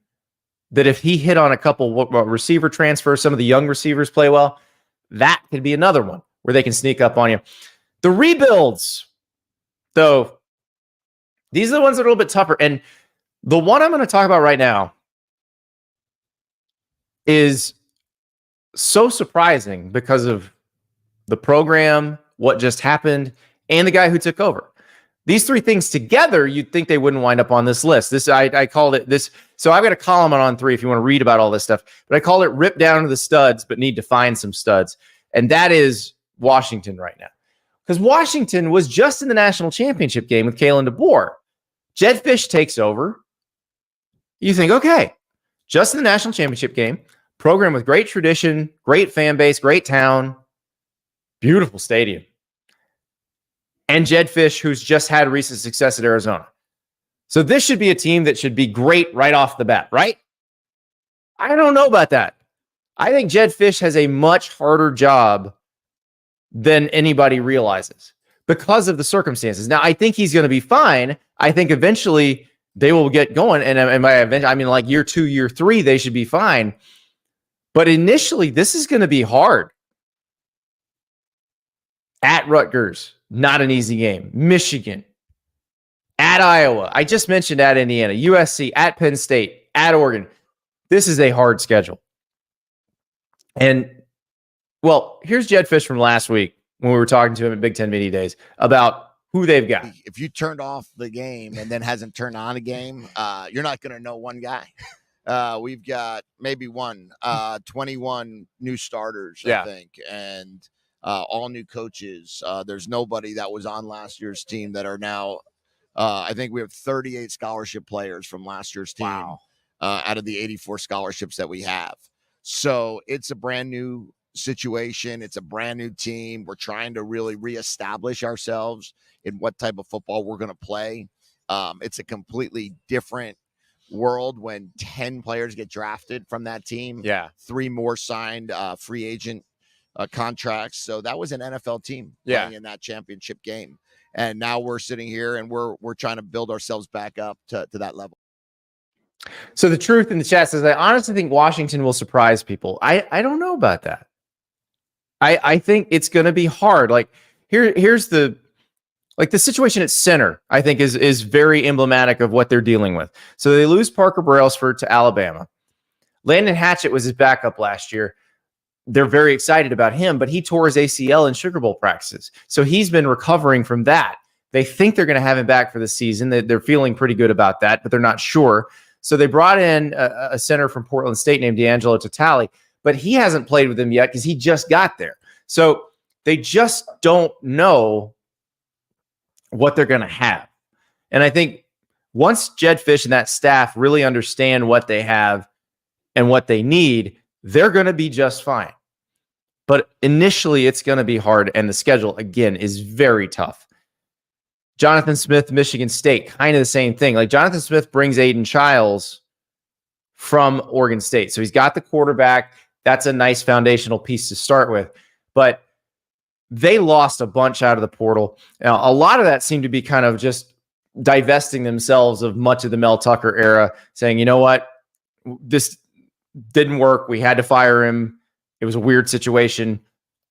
S1: that if he hit on a couple receiver transfers, some of the young receivers play well, that could be another one where they can sneak up on you. The rebuilds, though, these are the ones that are a little bit tougher. And the one I'm going to talk about right now is so surprising because of the program, what just happened, and the guy who took over. These three things together, you'd think they wouldn't wind up on this list. This I called it this. So I've got a column on three if you want to read about all this stuff. But I call it "Rip Down to the Studs, but need to find some studs," and that is Washington right now, because Washington was just in the national championship game with Kalen DeBoer. Jedd Fisch takes over. You think, okay, just in the national championship game, program with great tradition, great fan base, great town, beautiful stadium. And Jedd Fisch, who's just had recent success at Arizona. So this should be a team that should be great right off the bat, right? I don't know about that. I think Jedd Fisch has a much harder job than anybody realizes because of the circumstances. Now, I think he's going to be fine. I think eventually they will get going. And by eventually, I mean like year 2, year 3, they should be fine. But initially, this is going to be hard. At Rutgers, not an easy game. Michigan, at Iowa. I just mentioned at Indiana, USC, at Penn State, at Oregon. This is a hard schedule. And, well, here's Jedd Fisch from last week when we were talking to him at Big Ten Media Days about who they've got.
S7: If you turned off the game and then hasn't turned on a game, you're not going to know one guy. We've got maybe 21 new starters, I think, and all new coaches. There's nobody that was on last year's team that are now, I think we have 38 scholarship players from last year's team out of the 84 scholarships that we have. So it's a brand new situation. It's a brand new team. We're trying to really reestablish ourselves in what type of football we're going to play. It's a completely different world when 10 players get drafted from that team. 3 more signed free agent contracts. So that was an NFL team playing in that championship game. And now we're sitting here and we're trying to build ourselves back up to that level.
S1: So the truth in the chat says, I honestly think Washington will surprise people. I don't know about that. I think it's going to be hard. Like here's the situation at center, I think is very emblematic of what they're dealing with. So they lose Parker Brailsford to Alabama. Landon Hatchett was his backup last year. They're very excited about him, but he tore his ACL in Sugar Bowl practices. So he's been recovering from that. They think they're going to have him back for the season. They're feeling pretty good about that, but they're not sure. So they brought in a center from Portland State named D'Angelo Tatali, but he hasn't played with them yet because he just got there. So they just don't know what they're going to have. And I think once Jedd Fisch and that staff really understand what they have and what they need, they're going to be just fine. But initially, it's going to be hard, and the schedule, again, is very tough. Jonathan Smith, Michigan State, kind of the same thing. Like Jonathan Smith brings Aiden Childs from Oregon State. So he's got the quarterback. That's a nice foundational piece to start with. But they lost a bunch out of the portal. Now, a lot of that seemed to be kind of just divesting themselves of much of the Mel Tucker era, saying, you know what, this didn't work. We had to fire him. It was a weird situation.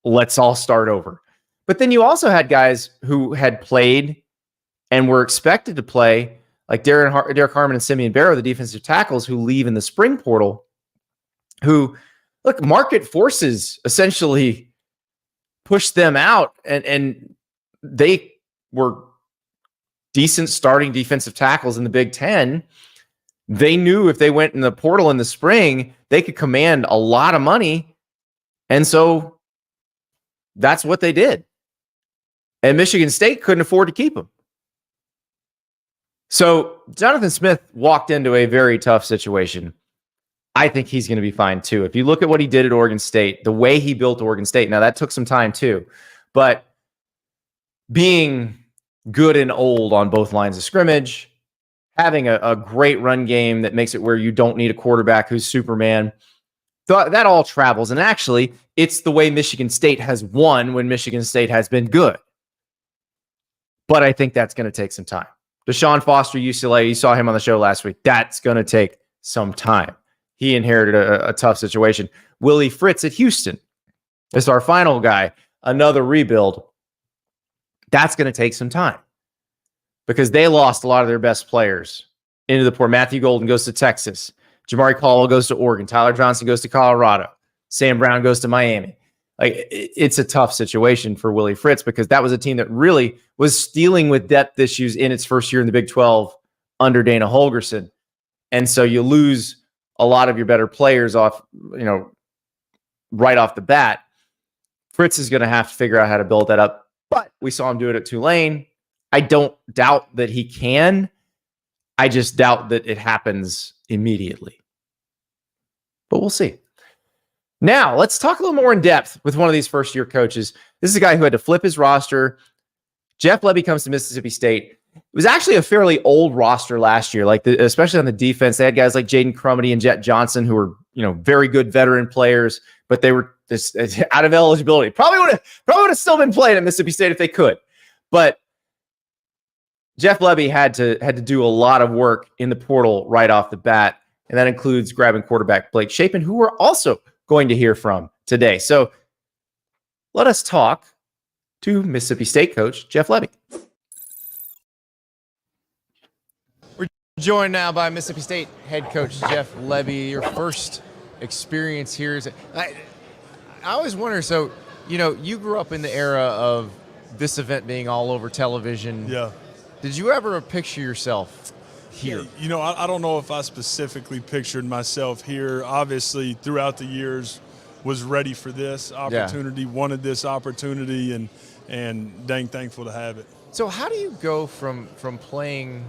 S1: Let's all start over. But then you also had guys who had played and were expected to play, like Derek Harmon and Simeon Barrow, the defensive tackles who leave in the spring portal, who, look, market forces essentially pushed them out, and they were decent starting defensive tackles in the Big Ten. They knew if they went in the portal in the spring, they could command a lot of money. And so that's what they did. And Michigan State couldn't afford to keep him. So Jonathan Smith walked into a very tough situation. I think he's going to be fine too. If you look at what he did at Oregon State, the way he built Oregon State, now that took some time too, but being good and old on both lines of scrimmage, having a great run game that makes it where you don't need a quarterback who's Superman, that all travels. And actually, it's the way Michigan State has won when Michigan State has been good. but I think that's going to take some time. Deshaun Foster, UCLA, you saw him on the show last week. That's going to take some time. He inherited a tough situation. Willie Fritz at Houston is our final guy. Another rebuild. That's going to take some time because they lost a lot of their best players into the poor. Matthew Golden goes to Texas. Jamari Caldwell goes to Oregon. Tyler Johnson goes to Colorado. Sam Brown goes to Miami. Like, it's a tough situation for Willie Fritz because that was a team that really was dealing with depth issues in its first year in the Big 12 under Dana Holgorsen. And so you lose a lot of your better players off, right off the bat. Fritz is going to have to figure out how to build that up. But we saw him do it at Tulane. I don't doubt that he can. I just doubt that it happens immediately. But we'll see. Now, let's talk a little more in depth with one of these first-year coaches. This is a guy who had to flip his roster. Jeff Lebby comes to Mississippi State. It was actually a fairly old roster last year, especially on the defense. They had guys like Jaden Crumedy and Jet Johnson, who were, very good veteran players, but they were just out of eligibility. Probably would have still been playing at Mississippi State if they could. But Jeff Lebby had to do a lot of work in the portal right off the bat, and that includes grabbing quarterback Blake Shapen, who we're also going to hear from today. So let us talk to Mississippi State coach Jeff Lebby.
S2: We're joined now by Mississippi State head coach Jeff Lebby. Your first experience here is I always wonder, so you grew up in the era of this event being all over television.
S8: Yeah.
S2: Did you ever picture yourself here?
S8: Yeah, I don't know if I specifically pictured myself here. Obviously, throughout the years, was ready for this opportunity, wanted this opportunity, and dang thankful to have it.
S2: So how do you go from playing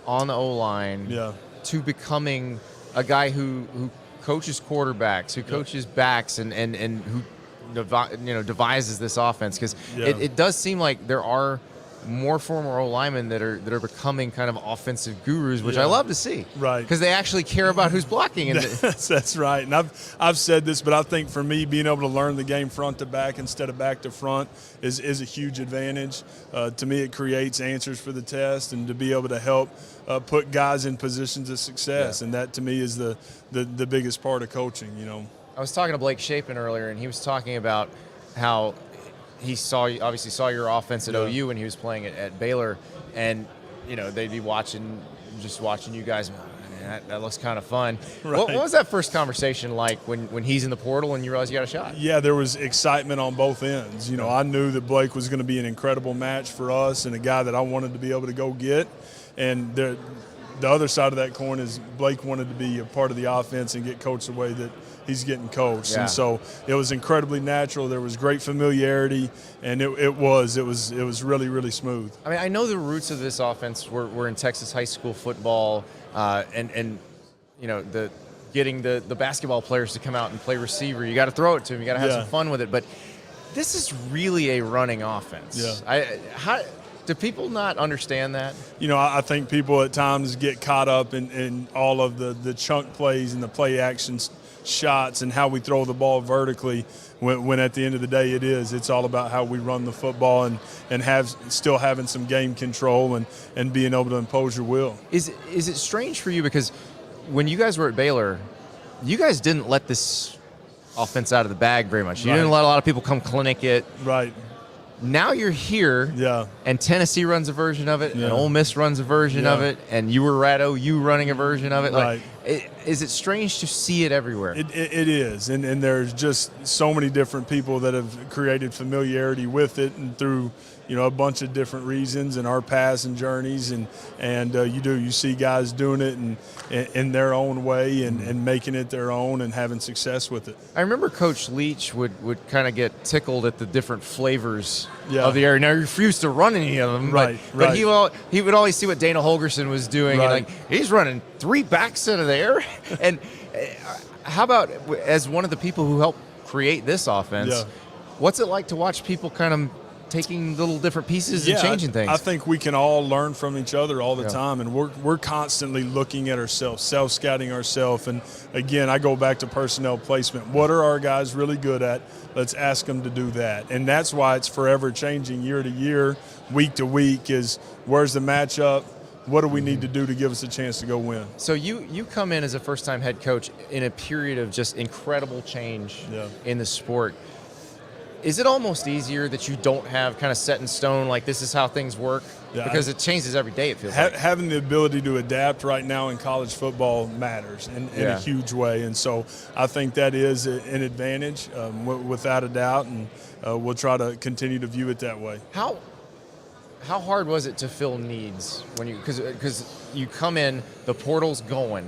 S2: on the O-line to becoming a guy who coaches quarterbacks, who coaches backs, and who devises this offense? Because it does seem like there are more former O-linemen that are becoming kind of offensive gurus, which I love to see.
S8: Right.
S2: Because they actually care about who's blocking. And
S8: that's right. And I've said this, but I think for me, being able to learn the game front to back instead of back to front is a huge advantage. To me, it creates answers for the test and to be able to help put guys in positions of success. And that, to me, is the biggest part of coaching,
S2: I was talking to Blake Shapen earlier, and he was talking about how he obviously saw your offense at OU when he was playing at Baylor, and they'd be watching you guys. Man, that looks kind of fun.
S8: Right.
S2: What was that first conversation like when he's in the portal and you realize you got a shot?
S8: Yeah, there was excitement on both ends. I knew that Blake was going to be an incredible match for us and a guy that I wanted to be able to go get. And the other side of that coin is Blake wanted to be a part of the offense and get coached the way that he's getting coached. Yeah. And so it was incredibly natural. There was great familiarity, and it was really, really smooth.
S2: I mean, I know the roots of this offense were in Texas high school football, and getting the basketball players to come out and play receiver. You got to throw it to them. You got to have some fun with it. But this is really a running offense.
S8: Yeah.
S2: Do people not understand that?
S8: I think people at times get caught up in all of the chunk plays and the play action shots and how we throw the ball vertically when at the end of the day it's all about how we run the football and still having some game control and being able to impose your will.
S2: Is it strange for you because when you guys were at Baylor, you guys didn't let this offense out of the bag very much. You didn't let a lot of people come clinic it.
S8: Right.
S2: Now you're here, and Tennessee runs a version of it, and Ole Miss runs a version of it, and you were at OU running a version of it.
S8: Right.
S2: Is it strange to see it everywhere?
S8: It is, and there's just so many different people that have created familiarity with it, and through a bunch of different reasons and our paths and journeys, and you see guys doing it and in their own way and making it their own and having success with it.
S2: I remember Coach Leach would kind of get tickled at the different flavors of the area. Now he refused to run any of them, but he would always see what Dana Holgorsen was doing, and he's running 3 backs out of there. And how about as one of the people who helped create this offense, what's it like to watch people kind of taking little different pieces and changing things.
S8: I think we can all learn from each other all the time, and we're constantly looking at ourselves, self-scouting ourselves. And again, I go back to personnel placement. What are our guys really good at? Let's ask them to do that. And that's why it's forever changing year to year, week to week, is where's the matchup? What do we need to do to give us a chance to go win?
S2: So you come in as a first-time head coach in a period of just incredible change in the sport. Is it almost easier that you don't have kind of set in stone, like this is how things work? Yeah, because it changes every day, it feels like.
S8: Having the ability to adapt right now in college football matters in a huge way. And so I think that is an advantage without a doubt, and we'll try to continue to view it that way.
S2: How hard was it to fill needs when because you come in, the portal's going,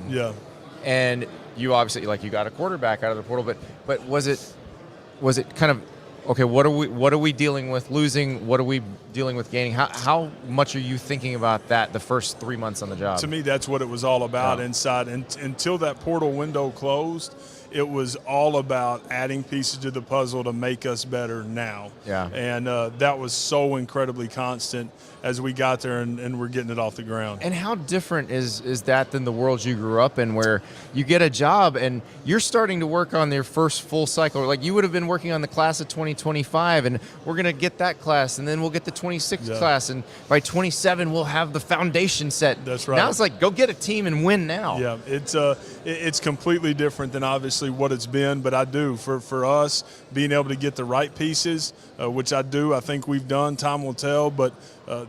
S2: and you obviously you got a quarterback out of the portal, but was it kind of okay? What are we dealing with losing? What are we dealing with gaining? How much are you thinking about that the first 3 months on the job?
S8: To me, that's what it was all about inside, and until that portal window closed. It was all about adding pieces to the puzzle to make us better now. Yeah. And that was so incredibly constant as we got there and we're getting it off the ground.
S2: And how different is that than the world you grew up in, where you get a job and you're starting to work on their first full cycle? Like you would have been working on the class of 2025, and we're going to get that class, and then we'll get the 26th class, and by 27 we'll have the foundation set.
S8: That's right.
S2: Now it's like, go get a team and win now.
S8: Yeah, it's completely different than obviously what it's been, but I do for us being able to get the right pieces, which I think we've done. Time will tell, but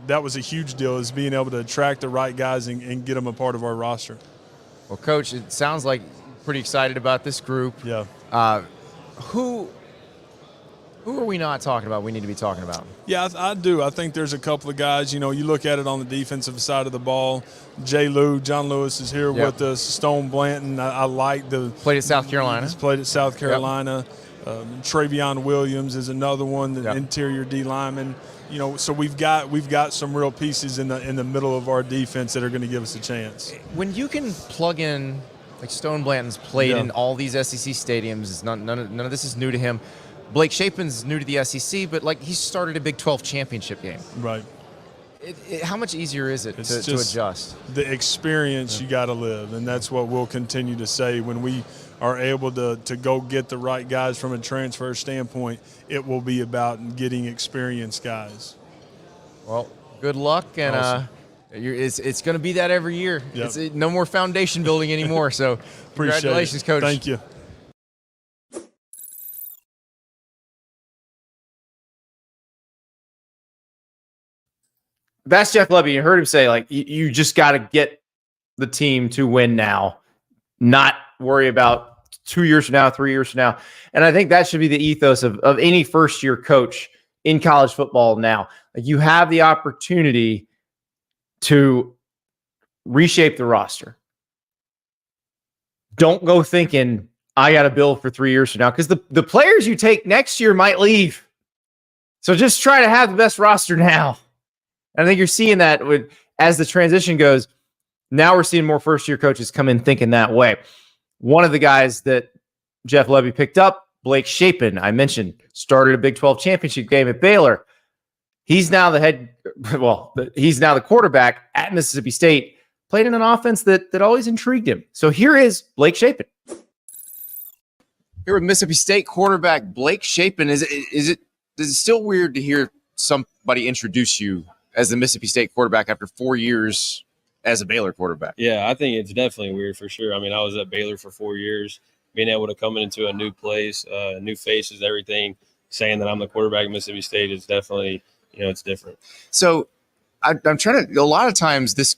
S8: that was a huge deal, is being able to attract the right guys and get them a part of our roster.
S2: Well, Coach, it sounds like you're pretty excited about this group.
S8: Yeah.
S2: Who are we not talking about we need to be talking about?
S8: Yeah, I do. I think there's a couple of guys, you look at it on the defensive side of the ball. John Lewis is here with us. Stone Blanton, I like the –
S2: Played at South Carolina.
S8: He's played at South Carolina. Travion Williams is another one, the interior D lineman. So we've got some real pieces in the middle of our defense that are going to give us a chance.
S2: When you can plug in, like Stone Blanton's played in all these SEC stadiums, it's none of this is new to him. Blake Shapen's new to the SEC, but he started a Big 12 championship game.
S8: Right.
S2: How much easier is it to adjust?
S8: The experience you got to live, and that's what we'll continue to say. When we are able to go get the right guys from a transfer standpoint, it will be about getting experienced guys.
S2: Well, good luck, and awesome. It's going to be that every year.
S8: Yep.
S2: It's no more foundation building anymore, so congratulations, Coach.
S8: Thank you.
S1: That's Jeff Lebby. You heard him say, you just got to get the team to win now, not worry about 2 years from now, 3 years from now. And I think that should be the ethos of any first-year coach in college football now. You have the opportunity to reshape the roster. Don't go thinking, I got to build for 3 years from now, because the players you take next year might leave. So just try to have the best roster now. And I think you're seeing that as the transition goes. Now we're seeing more first-year coaches come in thinking that way. One of the guys that Jeff Lebby picked up, Blake Shapen, I mentioned, started a Big 12 championship game at Baylor. He's now he's now the quarterback at Mississippi State, played in an offense that always intrigued him. So here is Blake Shapen.
S2: Here with Mississippi State quarterback Blake Shapen. Is it still weird to hear somebody introduce you as the Mississippi State quarterback after 4 years as a Baylor quarterback?
S9: Yeah, I think it's definitely weird for sure. I mean, I was at Baylor for 4 years, being able to come into a new place, new faces, everything, saying that I'm the quarterback at Mississippi State is definitely, it's different.
S2: So I'm trying to – a lot of times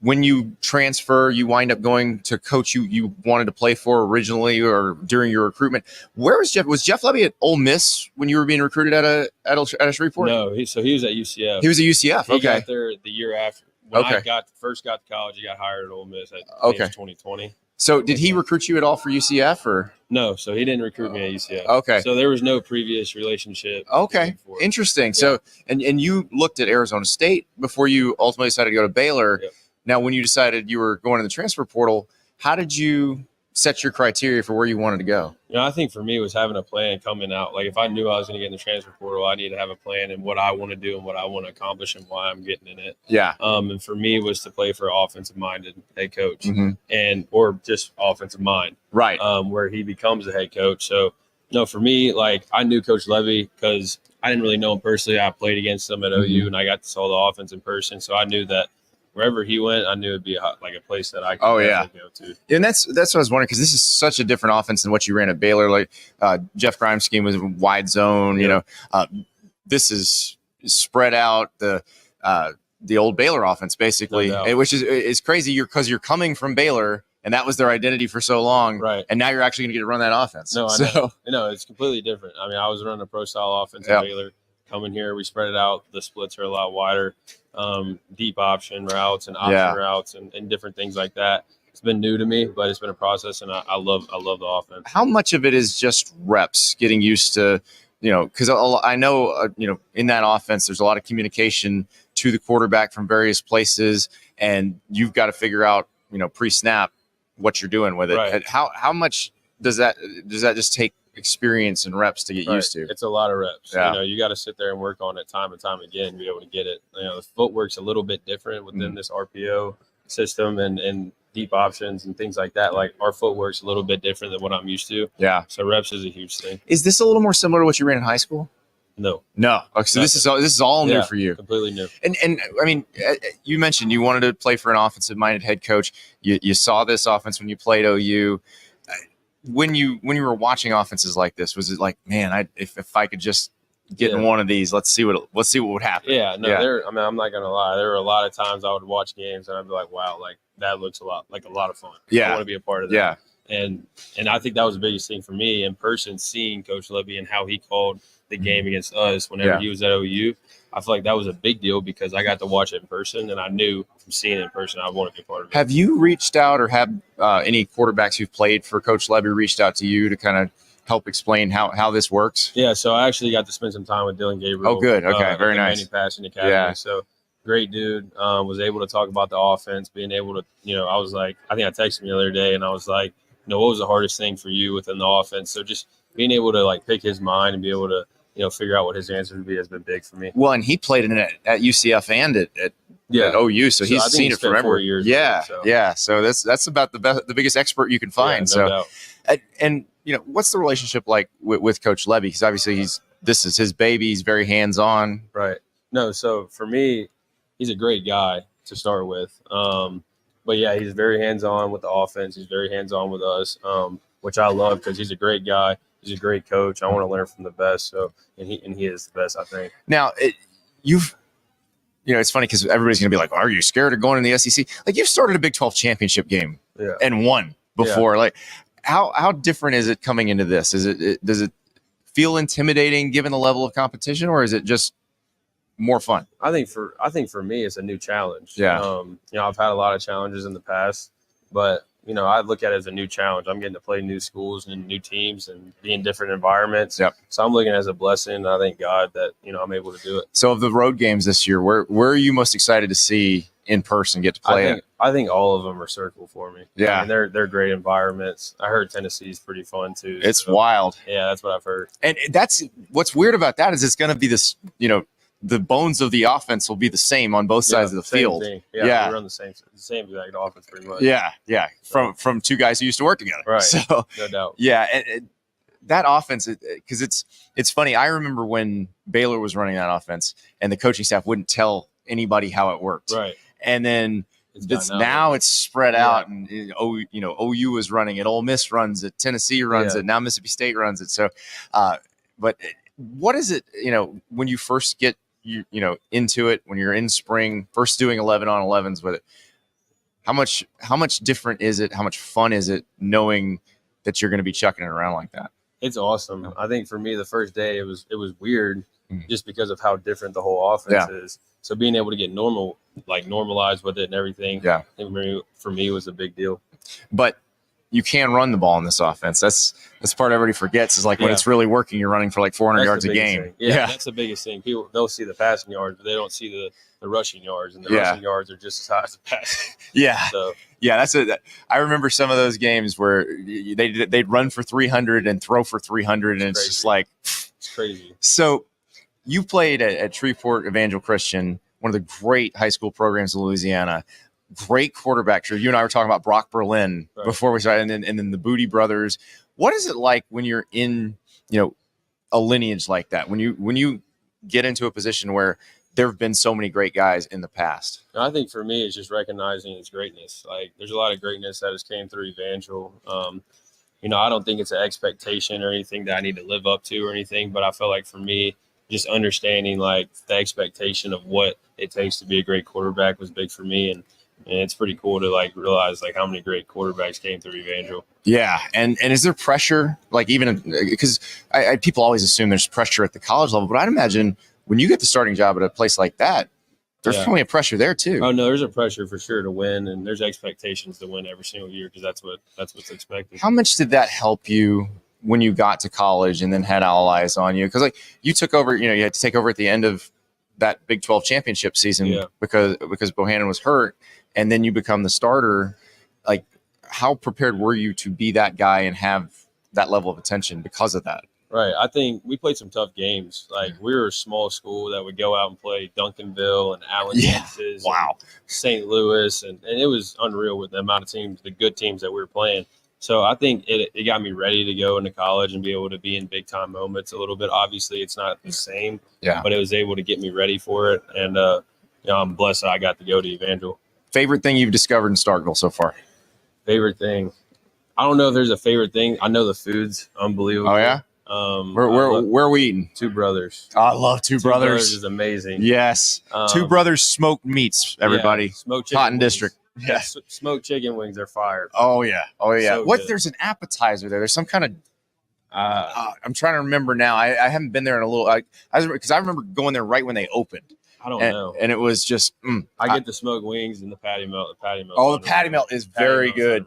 S2: when you transfer, you wind up going to coach you wanted to play for originally or during your recruitment. Where was Jeff? Was Jeff Lebby at Ole Miss when you were being recruited at a Shreveport?
S9: No, he was at UCF.
S2: He was at UCF.
S9: He got there the year after. When I first got to college, he got hired at Ole Miss at 2020.
S2: So did he recruit you at all for UCF or?
S9: No, so he didn't recruit me at UCF.
S2: Okay.
S9: So there was no previous relationship.
S2: Okay, interesting. Yeah. So and you looked at Arizona State before you ultimately decided to go to Baylor.
S9: Yep.
S2: Now, when you decided you were going to the transfer portal, how did you
S1: set your criteria for where you wanted to go?
S9: I think for me it was having a plan coming out. Like if I knew I was going to get in the transfer portal, I need to have a plan and what I want to do and what I want to accomplish and why I'm getting in it.
S1: Yeah.
S9: And for me it was to play for an offensive-minded head coach or just offensive mind.
S1: Right.
S9: Where he becomes a head coach. So, for me, like I knew Coach Lebby because I didn't really know him personally. I played against him at OU and I got to saw the offense in person. So I knew that wherever he went, I knew it'd be a place that I could go to.
S1: And that's what I was wondering, because this is such a different offense than what you ran at Baylor. Like Jeff Grimes' scheme was wide zone. This is spread out the old Baylor offense basically, which is crazy. Because you're coming from Baylor. And that was their identity for so long.
S9: Right.
S1: And now you're actually going to get to run that offense.
S9: No, I know. It's completely different. I mean, I was running a pro-style offense at Baylor. Coming here, we spread it out. The splits are a lot wider. Deep option routes and option routes and different things like that. It's been new to me, but it's been a process, and I love the offense.
S1: How much of it is just reps, getting used to, because I know, in that offense, there's a lot of communication to the quarterback from various places, and you've got to figure out, pre-snap, what you're doing with it.
S9: Right.
S1: How much does that just take experience and reps to get used to?
S9: It's a lot of reps.
S1: Yeah.
S9: You got to sit there and work on it time and time again to be able to get it. The footwork's a little bit different within this RPO system and deep options and things like that. Like our footwork's a little bit different than what I'm used to.
S1: Yeah.
S9: So reps is a huge thing.
S1: Is this a little more similar to what you ran in high school?
S9: No.
S1: Okay, so this is all new for you.
S9: Completely new.
S1: And I mean, you mentioned you wanted to play for an offensive-minded head coach. You saw this offense when you played OU. When you were watching offenses like this, was it like, man, if I could just get in one of these, let's see what would happen?
S9: Yeah. No. I'm not gonna lie. There were a lot of times I would watch games and I'd be like, wow, like that looks a lot of fun.
S1: Yeah.
S9: I want to be a part of that.
S1: Yeah.
S9: And I think that was the biggest thing for me in person, seeing Coach Lebby and how he called the game against us whenever he was at OU. I feel like that was a big deal because I got to watch it in person, and I knew from seeing it in person I wanted to be a part of it.
S1: Have you reached out, or have any quarterbacks who've played for Coach Lebby reached out to you to kind of help explain how this works?
S9: Yeah, so I actually got to spend some time with Dylan Gabriel.
S1: Oh, good. Okay, very nice.
S9: Manny Passing Academy.
S1: Yeah.
S9: So great dude. Was able to talk about the offense, being able to, I was like, I think I texted him the other day, and I was like, what was the hardest thing for you within the offense? So just being able to like pick his mind and be able to, figure out what his answer would be has been big for me.
S1: Well, and he played in it at UCF and at OU, so he's seen it forever.
S9: 4 years.
S1: Yeah. So that's about the biggest expert you can find.
S9: Yeah, no doubt.
S1: And what's the relationship like with Coach Lebby? Because obviously this is his baby. He's very hands-on.
S9: Right. No, so for me, he's a great guy to start with. But yeah, he's very hands-on with the offense. He's very hands-on with us, which I love because he's a great guy. He's a great coach. I want to learn from the best. So, and he is the best, I think.
S1: Now, it's funny because everybody's going to be like, "Are you scared of going in the SEC?" Like, you've started a Big 12 championship game and won before. Like, how different is it coming into this? Does it feel intimidating given the level of competition, or is it just more fun?
S9: I think for me, it's a new challenge.
S1: Yeah.
S9: I've had a lot of challenges in the past, but I look at it as a new challenge. I'm getting to play new schools and new teams and be in different environments.
S1: Yep.
S9: So I'm looking at it as a blessing. And I thank God that, I'm able to do it.
S1: So of the road games this year, where are you most excited to see in person, get to play?
S9: I think all of them are circle for me.
S1: Yeah.
S9: I mean, they're great environments. I heard Tennessee's pretty fun too.
S1: It's wild.
S9: Yeah, that's what I've heard.
S1: And that's what's weird about that is it's going to be this, the bones of the offense will be the same on both sides of the field.
S9: Thing. Yeah, we run the same exact offense pretty much.
S1: Yeah. From two guys who used to work together.
S9: Right.
S1: So
S9: no doubt.
S1: Yeah, and that offense, because it's funny. I remember when Baylor was running that offense, and the coaching staff wouldn't tell anybody how it worked.
S9: Right.
S1: And then it's spread out, and OU is running it, Ole Miss runs it, Tennessee runs it, now Mississippi State runs it. So, but what is it? When you first get into it, when you're in spring, first doing 11-on-11s with it, how much different is it? How much fun is it knowing that you're going to be chucking it around like that?
S9: It's awesome. I think for me, the first day it was weird just because of how different the whole offense is. So being able to get normalized with it and everything, I think for me was a big deal.
S1: But you can run the ball in this offense. That's part everybody forgets is like when it's really working, you're running for like 400 yards a game.
S9: Yeah, that's the biggest thing. People, they'll see the passing yards, but they don't see the rushing yards, and the rushing yards are just as high as the passing.
S1: Yeah.
S9: So
S1: that's it. I remember some of those games where they'd run for 300 and throw for 300, and it's just like
S9: it's crazy.
S1: So you played at Shreveport Evangel Christian, one of the great high school programs in Louisiana. Great quarterback. Sure, you and I were talking about Brock Berlin before we started, and then the Booty brothers. What is it like when you're in, a lineage like that? When you get into a position where there have been so many great guys in the past?
S9: I think for me, it's just recognizing its greatness. Like, there's a lot of greatness that has came through Evangel. I don't think it's an expectation or anything that I need to live up to or anything, but I feel like for me, just understanding like the expectation of what it takes to be a great quarterback was big for me. And it's pretty cool to like realize like how many great quarterbacks came through Evangel.
S1: Yeah. And is there pressure, like even because people always assume there's pressure at the college level, but I'd imagine when you get the starting job at a place like that, there's probably a pressure there too.
S9: Oh no, there's a pressure for sure to win, and there's expectations to win every single year because that's what's expected.
S1: How much did that help you when you got to college and then had all eyes on you? Because like you took over, you had to take over at the end of that Big 12 championship season because Bohannon was hurt, and then you become the starter. Like, how prepared were you to be that guy and have that level of attention because of that?
S9: Right. I think we played some tough games. Like, we were a small school that would go out and play Duncanville and Allen Texas, St. Louis, and it was unreal with the amount of teams, the good teams that we were playing. So I think it got me ready to go into college and be able to be in big time moments a little bit. Obviously, it's not the same, but it was able to get me ready for it. And I'm blessed that I got to go to Evangel.
S1: Favorite thing you've discovered in Starkville so far?
S9: Favorite thing? I don't know if there's a favorite thing. I know the food's unbelievable.
S1: Oh yeah. Where are we eating?
S9: Two Brothers.
S1: Oh, I love Two Brothers.
S9: Two Brothers is amazing.
S1: Yes. Two Brothers smoked meats, everybody.
S9: Yeah, smoked chicken
S1: Cotton
S9: wings.
S1: District.
S9: Yeah. Smoked chicken wings are fire.
S1: Oh yeah. So
S9: good.
S1: There's an appetizer there. There's some kind of I'm trying to remember now. I haven't been there in a little because I remember going there right when they opened.
S9: I don't know.
S1: And it was just
S9: I get the smoked wings and the patty melt. The patty melt.
S1: Oh, the patty melt is very good.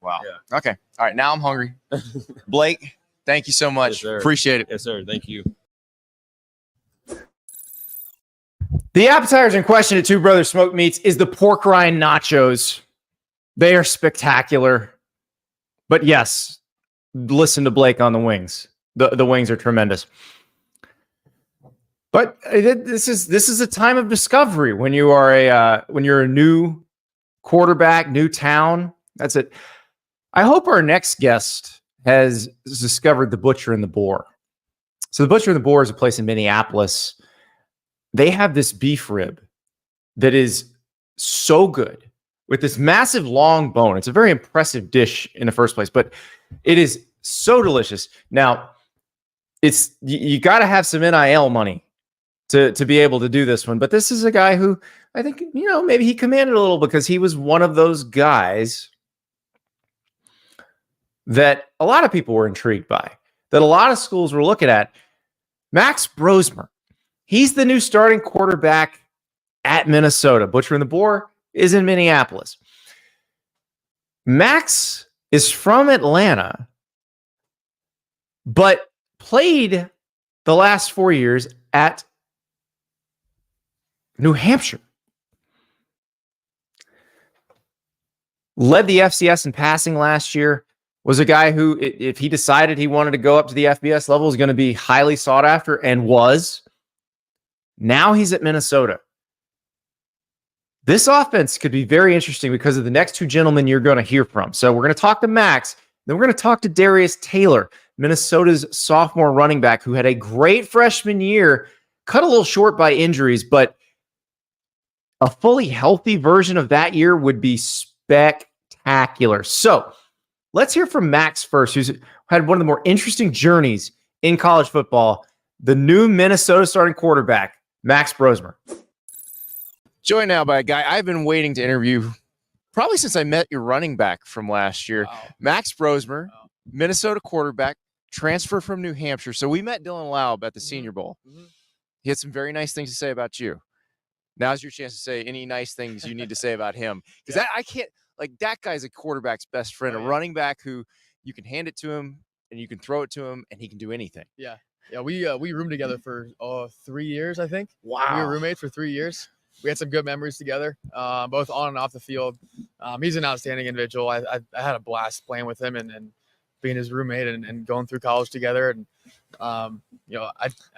S1: Wow. Yeah. Okay. All right. Now I'm hungry. Blake, thank you so much.
S9: Yes,
S1: Appreciate it.
S9: Yes, sir. Thank you.
S1: The appetizers in question at Two Brothers Smoked Meats is the pork rind nachos. They are spectacular. But yes, listen to Blake on the wings. The wings are tremendous. But this is a time of discovery when you are when you're a new quarterback, new town. That's it. I hope our next guest has discovered the Butcher and the Boar. So the Butcher and the Boar is a place in Minneapolis. They have this beef rib that is so good with this massive long bone. It's a very impressive dish in the first place, but it is so delicious. Now, you got to have some NIL money to be able to do this one. But this is a guy who I think, maybe he commanded a little because he was one of those guys that a lot of people were intrigued by, that a lot of schools were looking at. Max Brosmer. He's the new starting quarterback at Minnesota. Butcher and the Boar is in Minneapolis. Max is from Atlanta, but played the last 4 years at New Hampshire. Led the FCS in passing last year. Was a guy who, if he decided he wanted to go up to the FBS level, is going to be highly sought after, and was. Now he's at Minnesota. This offense could be very interesting because of the next two gentlemen you're going to hear from. So we're going to talk to Max, then we're going to talk to Darius Taylor, Minnesota's sophomore running back who had a great freshman year, cut a little short by injuries, but a fully healthy version of that year would be spectacular. So let's hear from Max first, who's had one of the more interesting journeys in college football, the new Minnesota starting quarterback, Max Brosmer. Joined now by a guy I've been waiting to interview probably since I met your running back from last year. Wow. Max Brosmer, Minnesota quarterback, transfer from New Hampshire. So we met Dylan Laub at the Senior Bowl. Mm-hmm. He had some very nice things to say about you. Now's your chance to say any nice things you need to say about him. Because I can't, that guy's a quarterback's best friend, a running back who you can hand it to him and you can throw it to him and he can do anything.
S10: Yeah, we roomed together for 3 years, I think.
S1: Wow.
S10: We were roommates for 3 years. we had some good memories together, both on and off the field. He's an outstanding individual. I had a blast playing with him and being his roommate and going through college together. And, I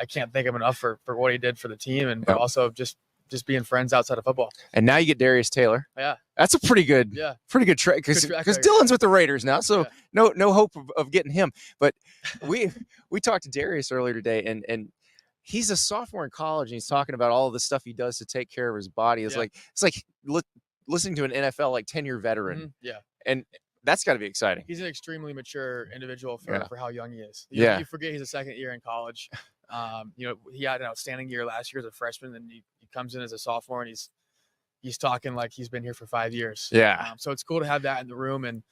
S10: can't thank him enough for what he did for the team and but also just being friends outside of football.
S1: And now you get Darius Taylor.
S10: Yeah.
S1: That's a pretty good trade because Dylan's with the Raiders now. So no hope of getting him. But we talked to Darius earlier today and he's a sophomore in college and he's talking about all of the stuff he does to take care of his body. It's like listening to an NFL 10-year veteran.
S10: Mm-hmm. Yeah.
S1: And that's got to be exciting.
S10: He's an extremely mature individual for how young he is.
S1: You
S10: forget he's a second year in college. He had an outstanding year last year as a freshman, and he comes in as a sophomore, and he's talking like he's been here for 5 years.
S1: Yeah.
S10: So it's cool to have that in the room, and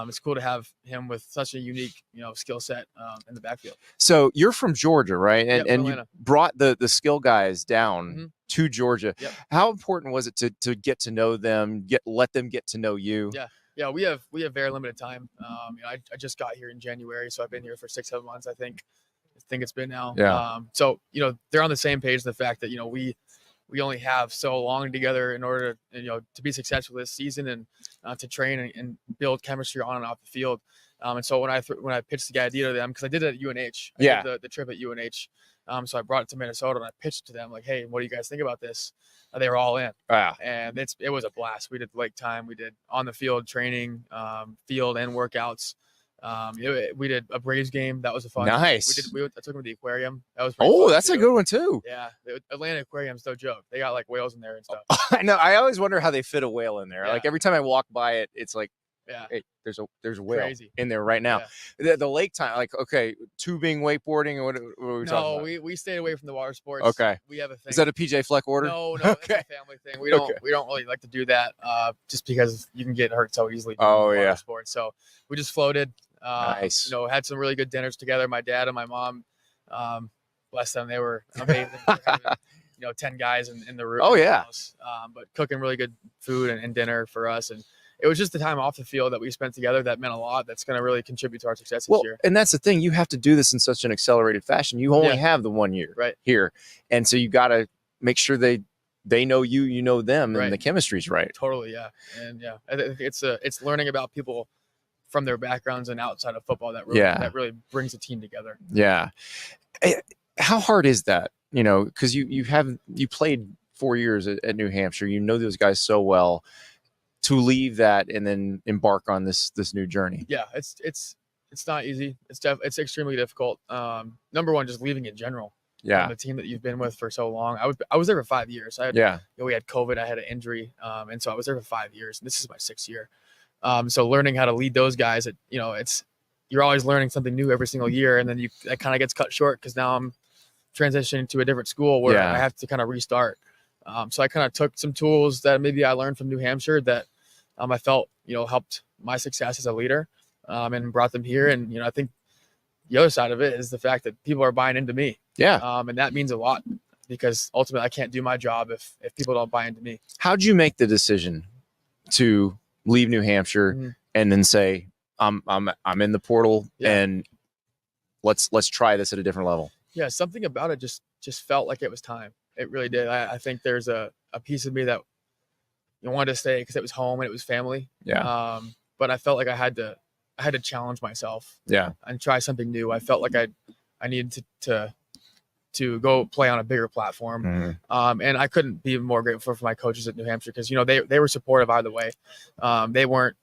S10: it's cool to have him with such a unique, skill set in the backfield.
S1: So you're from Georgia, right? And you
S10: Atlanta.
S1: brought the skill guys down to Georgia.
S10: Yep.
S1: How important was it to get to know them, let them get to know you?
S10: Yeah, we have very limited time. I just got here in January, so I've been here for 6-7 months. I think it's been now.
S1: Yeah.
S10: So they're on the same page. The fact that we only have so long together in order to be successful this season and to train and build chemistry on and off the field. And so when I pitched the idea to them, because I did it at UNH, I did the trip at UNH. So I brought it to Minnesota and I pitched it to them like, hey, what do you guys think about this? They were all in.
S1: Wow.
S10: And it was a blast. We did lake time. We did on the field training, field and workouts. We did a Braves game. That was a fun.
S1: Nice.
S10: I took them to the aquarium. That was pretty
S1: Oh,
S10: fun
S1: that's
S10: too.
S1: a good one too.
S10: Yeah, the Atlanta Aquarium's no joke. They got whales in there and stuff.
S1: I know. I always wonder how they fit a whale in there.
S10: Yeah.
S1: Every time I walk by it, it's like,
S10: yeah,
S1: hey, there's a whale
S10: Crazy.
S1: in there right now.
S10: Yeah.
S1: The lake time, okay, tubing, wakeboarding, or what are we talking about?
S10: we stayed away from the water sports.
S1: Okay.
S10: We have a thing.
S1: Is that a PJ Fleck order?
S10: No,
S1: Okay.
S10: it's a family thing. We don't really like to do that just because you can get hurt so easily. doing water sports. So we just floated.
S1: Nice.
S10: Had some really good dinners together. My dad and my mom, bless them, they were amazing. 10 guys in the room.
S1: Oh, yeah.
S10: House, but cooking really good food and dinner for us. And it was just the time off the field that we spent together that meant a lot. That's going to really contribute to our success this year.
S1: And that's the thing. You have to do this in such an accelerated fashion. You only have the 1 year here. And so you got to make sure they know you, you know them, and the chemistry's right.
S10: Totally. Yeah. And I think it's learning about people from their backgrounds and outside of football that really brings a team together.
S1: Yeah. How hard is that? Because you played 4 years at New Hampshire. You know those guys so well. To leave that and then embark on this new journey.
S10: Yeah, it's not easy. It's extremely difficult. Number one, just leaving in general.
S1: Yeah.
S10: From the team that you've been with for so long. I was there for 5 years. We had COVID. I had an injury, and so I was there for 5 years. And this is my 6th year. So learning how to lead those guys, you're always learning something new every single year, and then that kind of gets cut short because now I'm transitioning to a different school where I have to kind of restart. So I kind of took some tools that maybe I learned from New Hampshire that I felt, helped my success as a leader, and brought them here. And, I think the other side of it is the fact that people are buying into me.
S1: Yeah.
S10: And that means a lot because ultimately I can't do my job if people don't buy into me.
S1: How'd you make the decision to leave New Hampshire and then say, I'm in the portal and let's try this at a different level?
S10: Yeah. Something about it just felt like it was time. It really did. I think there's a piece of me that wanted to stay because it was home and it was family.
S1: Yeah.
S10: But I felt like I had to challenge myself.
S1: Yeah.
S10: And try something new. I felt like I needed to go play on a bigger platform. And I couldn't be more grateful for my coaches at New Hampshire because they were supportive either way. They weren't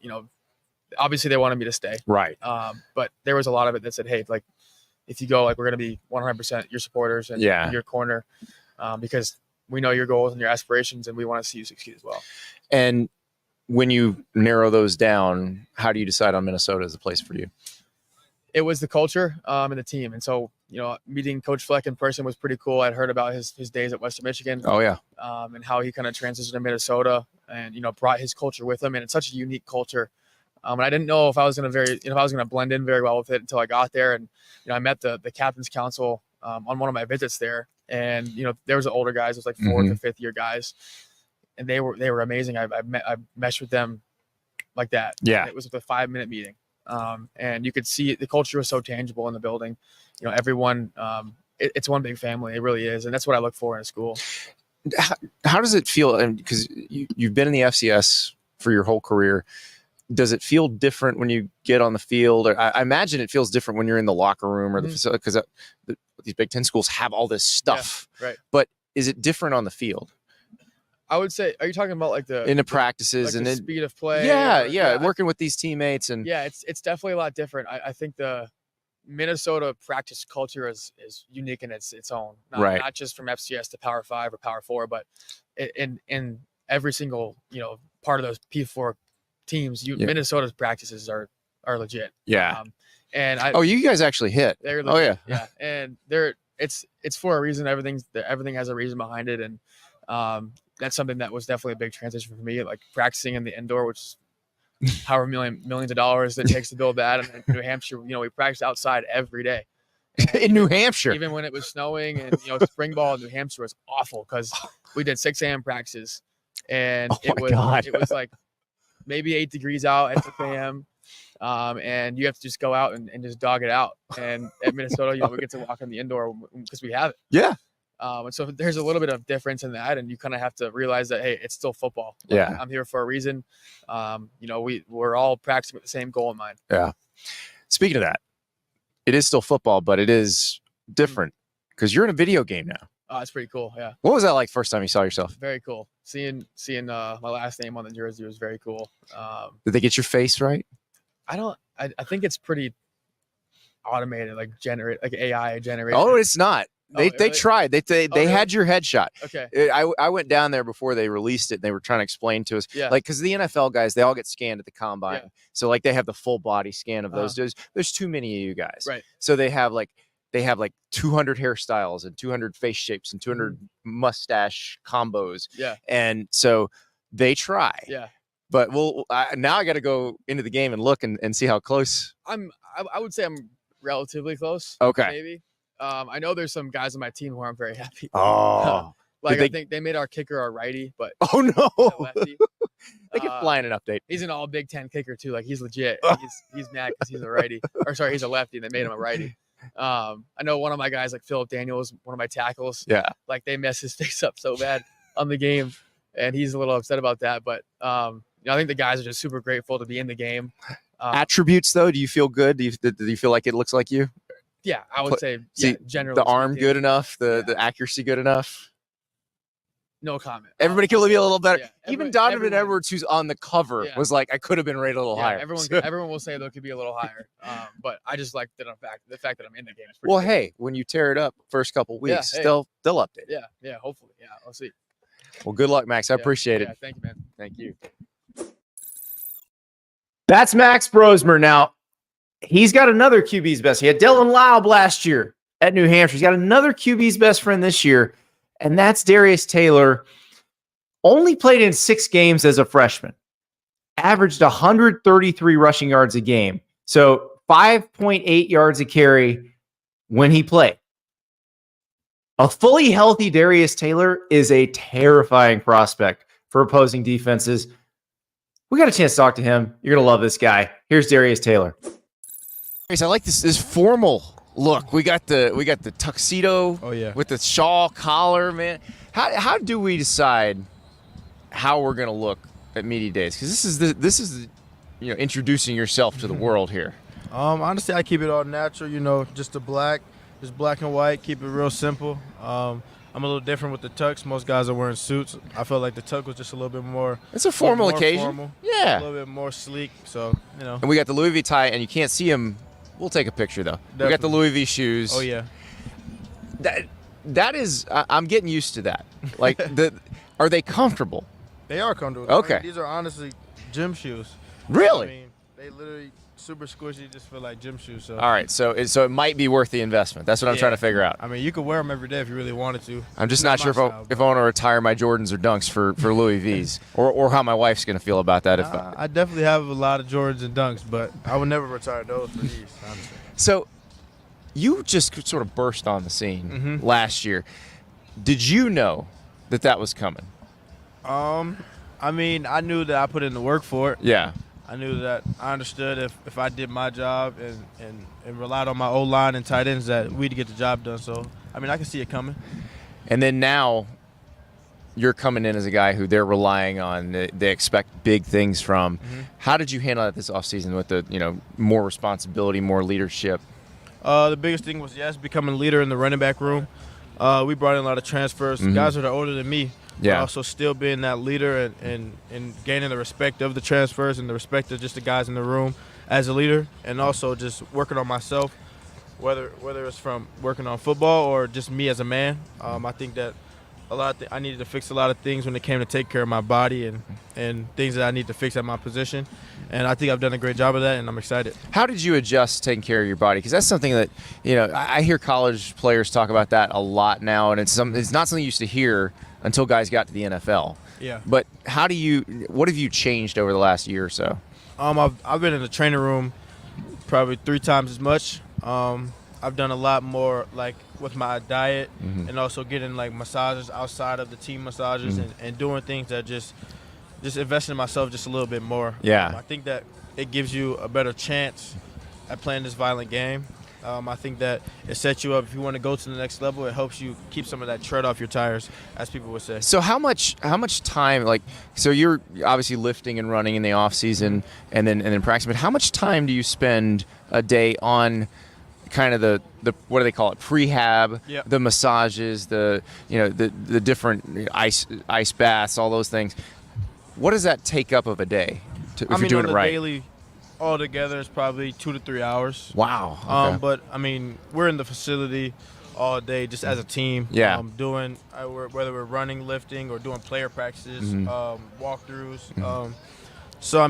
S10: obviously they wanted me to stay.
S1: Right.
S10: But there was a lot of it that said, hey, if you go, we're going to be 100% your supporters and in your corner. Because we know your goals and your aspirations and we want to see you succeed as well.
S1: And when you narrow those down, how do you decide on Minnesota as a place for you?
S10: It was the culture and the team. And so, meeting Coach Fleck in person was pretty cool. I'd heard about his days at Western Michigan.
S1: Oh, yeah.
S10: And how he kind of transitioned to Minnesota and, brought his culture with him. And it's such a unique culture. And I didn't know if I was going to blend in very well with it until I got there. And, I met the captain's council on one of my visits there. And, there was older guys, it was like 4th or 5th year guys. And they were amazing. I meshed with them like that.
S1: Yeah.
S10: It was a 5-minute meeting. And you could see the culture was so tangible in the building. Everyone, it's one big family. It really is. And that's what I look for in a school.
S1: how does it feel? And because you've been in the FCS for your whole career, does it feel different when you get on the field? Or I imagine it feels different when you're in the locker room or the facility, because these Big Ten schools have all this stuff.
S10: Yeah, right.
S1: But is it different on the field?
S10: I would say, are you talking about like
S1: in the practices
S10: like
S1: and
S10: the speed of play?
S1: Yeah, working with these teammates and
S10: it's definitely a lot different. I think the Minnesota practice culture is unique in its own, not just from FCS to Power 5 or Power 4, but in every single part of those P4 teams, Minnesota's practices are legit.
S1: Yeah.
S10: And
S1: you guys actually hit.
S10: They're legit, yeah, and it's for a reason. Everything has a reason behind it, and that's something that was definitely a big transition for me. Like practicing in the indoor, which is however millions of dollars it takes to build that. And in New Hampshire, we practiced outside every day.
S1: In New Hampshire,
S10: even when it was snowing, and spring ball in New Hampshire was awful because we did 6 a.m. practices, and it was like maybe 8 degrees out at 6 a.m. And you have to just go out and just dog it out. And at Minnesota, we get to walk in the indoor because we have it.
S1: Yeah.
S10: And so there's a little bit of difference in that, and you kind of have to realize that, hey, it's still football.
S1: Yeah.
S10: I'm here for a reason. We're all practicing with the same goal in mind.
S1: Yeah. Speaking of that, it is still football, but it is different because you're in a video game now.
S10: Oh, it's pretty cool. Yeah.
S1: What was that like first time you saw yourself?
S10: Very cool. Seeing my last name on the jersey was very cool.
S1: Did they get your face right?
S10: I think it's pretty automated, like AI generated.
S1: Oh, it's not. They tried. They had your headshot.
S10: Okay.
S1: I went down there before they released it, and they were trying to explain to us, because the NFL guys, they all get scanned at the combine.
S10: Yeah.
S1: So they have the full body scan of those. There's too many of you guys.
S10: Right.
S1: So they have 200 hairstyles and 200 face shapes and 200 mustache combos.
S10: Yeah.
S1: And so they try.
S10: Yeah.
S1: But now I got to go into the game and look and see how close.
S10: I would say I'm relatively close.
S1: Okay.
S10: Maybe. I know there's some guys on my team who aren't very happy.
S1: Oh.
S10: I think they made our kicker our righty, but
S1: oh no,
S10: lefty.
S1: They can fly in an update.
S10: He's an all Big Ten kicker too. Like he's legit. He's mad because he's a righty. Or sorry, he's a lefty, and they made him a righty. I know one of my guys, like Philip Daniels, one of my tackles.
S1: Yeah.
S10: Like they messed his face up so bad on the game, and he's a little upset about that. But I think the guys are just super grateful to be in the game.
S1: Attributes though, do you feel good? Do you feel like it looks like you?
S10: Yeah, I would say generally.
S1: The arm good enough, the accuracy good enough.
S10: No comment.
S1: Everybody can be a little better.
S10: Yeah,
S1: even Donovan Edwards, who's on the cover, was like, I could have been rated a little higher.
S10: Everyone will say they could be a little higher. But I just like the fact that I'm in the game. Is pretty
S1: well,
S10: cool.
S1: hey, when you tear it up first couple weeks, they'll update.
S10: Yeah, hopefully. Yeah, I'll see.
S1: Well, good luck, Max. I appreciate it.
S10: Yeah, thank you, man.
S1: Thank you. That's Max Brosmer. Now, he's got another QB's best. He had Dylan Laub last year at New Hampshire. He's got another QB's best friend this year, and that's Darius Taylor. Only played in 6 games as a freshman. Averaged 133 rushing yards a game. So 5.8 yards a carry when he played. A fully healthy Darius Taylor is a terrifying prospect for opposing defenses. We got a chance to talk to him. You're going to love this guy. Here's Darius Taylor. I like this formal look. We got the tuxedo with the shawl collar, man. How do we decide how we're going to look at media days? Because this is introducing yourself to the world here.
S11: Honestly, I keep it all natural, just black and white, keep it real simple. I'm a little different with the tux. Most guys are wearing suits. I felt like the tux was just a little bit more.
S1: It's a formal occasion.
S11: Formal,
S1: yeah.
S11: A little bit more sleek. So,
S1: And we got the Louis V tie, and you can't see him. We'll take a picture, though. Definitely. We got the Louis V shoes.
S11: Oh, yeah.
S1: That is, I'm getting used to that. Like, are they comfortable?
S11: They are comfortable.
S1: Okay.
S11: These are honestly gym shoes.
S1: Really?
S11: They literally super squishy, just feel like gym shoes. So.
S1: All right, so it might be worth the investment. That's what I'm trying to figure out.
S11: You could wear them every day if you really wanted to.
S1: I'm just not sure if I want to retire my Jordans or Dunks for Louis V's, or how my wife's going to feel about that.
S11: I definitely have a lot of Jordans and Dunks, but I would never retire those for these, honestly.
S1: So you just sort of burst on the scene last year. Did you know that was coming?
S11: I knew that I put in the work for it.
S1: Yeah.
S11: I knew that I understood if I did my job and relied on my O-line and tight ends that we'd get the job done. So, I can see it coming.
S1: And then now you're coming in as a guy who they're relying on. They expect big things from. Mm-hmm. How did you handle that this offseason with the more responsibility, more leadership?
S11: The biggest thing was becoming a leader in the running back room. We brought in a lot of transfers, guys that are older than me. But also still being that leader and gaining the respect of the transfers and the respect of just the guys in the room as a leader, and also just working on myself, whether it's from working on football or just me as a man. I think that I needed to fix a lot of things when it came to take care of my body and things that I need to fix at my position. And I think I've done a great job of that, and I'm excited.
S1: How did you adjust taking care of your body? Because that's something that, I hear college players talk about that a lot now, and it's not something you used to hear until guys got to the NFL.
S11: Yeah.
S1: But what have you changed over the last year or so?
S11: I've been in the training room probably 3 times as much. I've done a lot more like with my diet and also getting like massages outside of the team massages and doing things that just investing in myself just a little bit more.
S1: Yeah.
S11: I think that it gives you a better chance at playing this violent game. I think that it sets you up if you want to go to the next level. It helps you keep some of that tread off your tires, as people would say.
S1: So how much time, so you're obviously lifting and running in the off season and then practicing, but how much time do you spend a day on kind of the what do they call it, prehab, the massages, the different ice baths, all those things? What does that take up of a day if you're doing it right?
S11: Daily, all together, it's probably 2 to 3 hours.
S1: Wow. Okay.
S11: But we're in the facility all day just as a team.
S1: Yeah.
S11: Doing whether we're running, lifting, or doing player practices, walkthroughs. So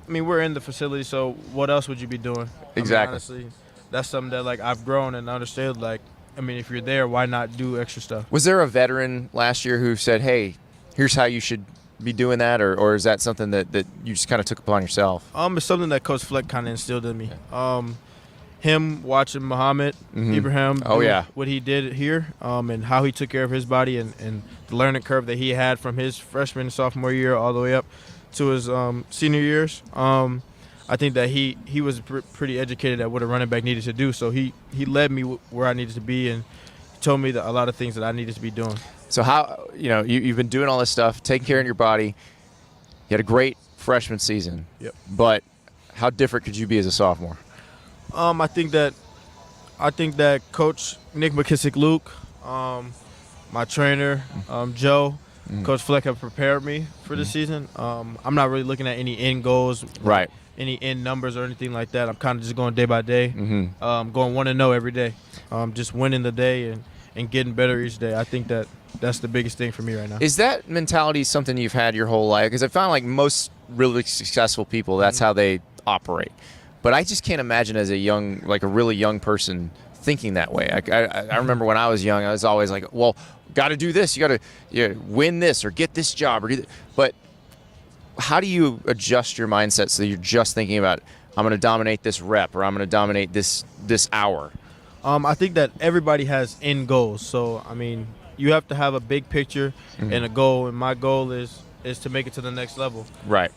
S11: we're in the facility. So what else would you be doing?
S1: Exactly.
S11: Honestly, that's something that I've grown and understood. If you're there, why not do extra stuff?
S1: Was there a veteran last year who said, "Hey, here's how you should be doing that," or is that something that you just kind of took upon yourself?
S11: It's something that Coach Fleck kind of instilled in me. Him watching Muhammad Ibrahim what he did here and how he took care of his body and the learning curve that he had from his freshman and sophomore year all the way up to his senior years. I think that he was pretty educated at what a running back needed to do, so he led me where I needed to be and told me that a lot of things that I needed to be doing.
S1: So how, you've been doing all this stuff, taking care of your body. You had a great freshman season.
S11: Yep.
S1: But how different could you be as a sophomore?
S11: I think that Coach Nick McKissick-Luke, my trainer, Joe, Coach Fleck have prepared me for this season. I'm not really looking at any end goals,
S1: right?
S11: Any end numbers or anything like that. I'm kind of just going day by day, going 1-0 every day, just winning the day and getting better each day. I think that's the biggest thing for me right now.
S1: Is that mentality something you've had your whole life? Because I found like most really successful people, that's how they operate. But I just can't imagine as a really young person thinking that way. I remember when I was young, I was always like, well, got to do this. You got to win this or get this job. But how do you adjust your mindset so you're just thinking about, I'm going to dominate this rep or I'm going to dominate this hour?
S11: I think that everybody has end goals. So, you have to have a big picture and a goal. And my goal is to make it to the next level.
S1: Right.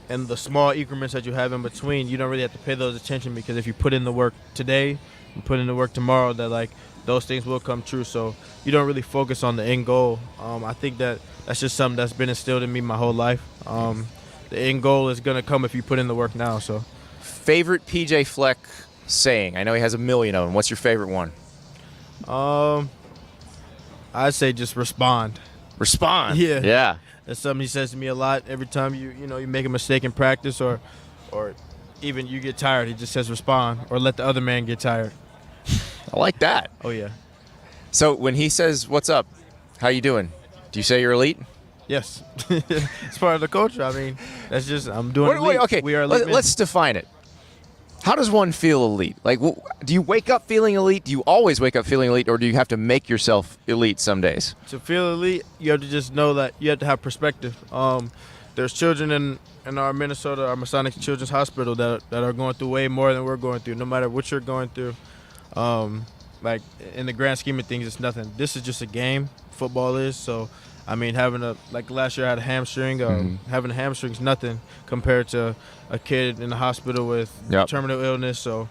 S11: And the small increments that you have in between, you don't really have to pay those attention, because if you put in the work today and put in the work tomorrow, that those things will come true. So you don't really focus on the end goal. I think that's just something that's been instilled in me my whole life. The end goal is going to come if you put in the work now. So,
S1: favorite PJ Fleck saying? I know he has a million of them. What's your favorite one?
S11: I'd say just respond.
S1: Respond.
S11: Yeah.
S1: Yeah.
S11: That's something he says to me a lot. Every time you make a mistake in practice or even you get tired, he just says respond or let the other man get tired.
S1: I like that.
S11: Oh yeah.
S1: So when he says, "What's up? How you doing?" Do you say you're elite?
S11: Yes. It's part of the culture. That's just I'm doing elite.
S1: Wait, okay.
S11: We are elite.
S1: Let's define it. How does one feel elite? Do you wake up feeling elite? Do you always wake up feeling elite, or do you have to make yourself elite some days?
S11: To feel elite, you have to just know that you have to have perspective. There's children in our Masonic Children's Hospital that are going through way more than we're going through. No matter what you're going through, in the grand scheme of things, it's nothing. This is just a game. Football is. So, having last year I had a hamstring. Having a hamstring is nothing compared to a kid in the hospital with terminal illness. So,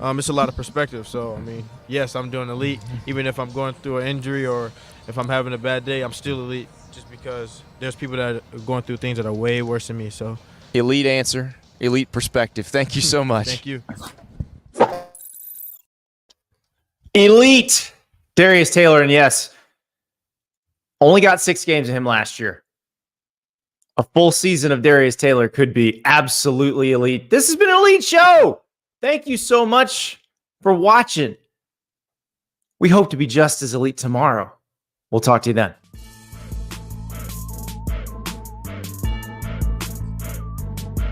S11: it's a lot of perspective. So, I mean, yes, I'm doing elite. Even if I'm going through an injury or if I'm having a bad day, I'm still elite just because there's people that are going through things that are way worse than me. So,
S2: elite answer, elite perspective. Thank you so much.
S11: Thank you.
S1: Elite Darius Taylor, and yes, only got 6 games of him last year. A full season of Darius Taylor could be absolutely elite. This has been an elite show. Thank you so much for watching. We hope to be just as elite tomorrow. We'll talk to you then.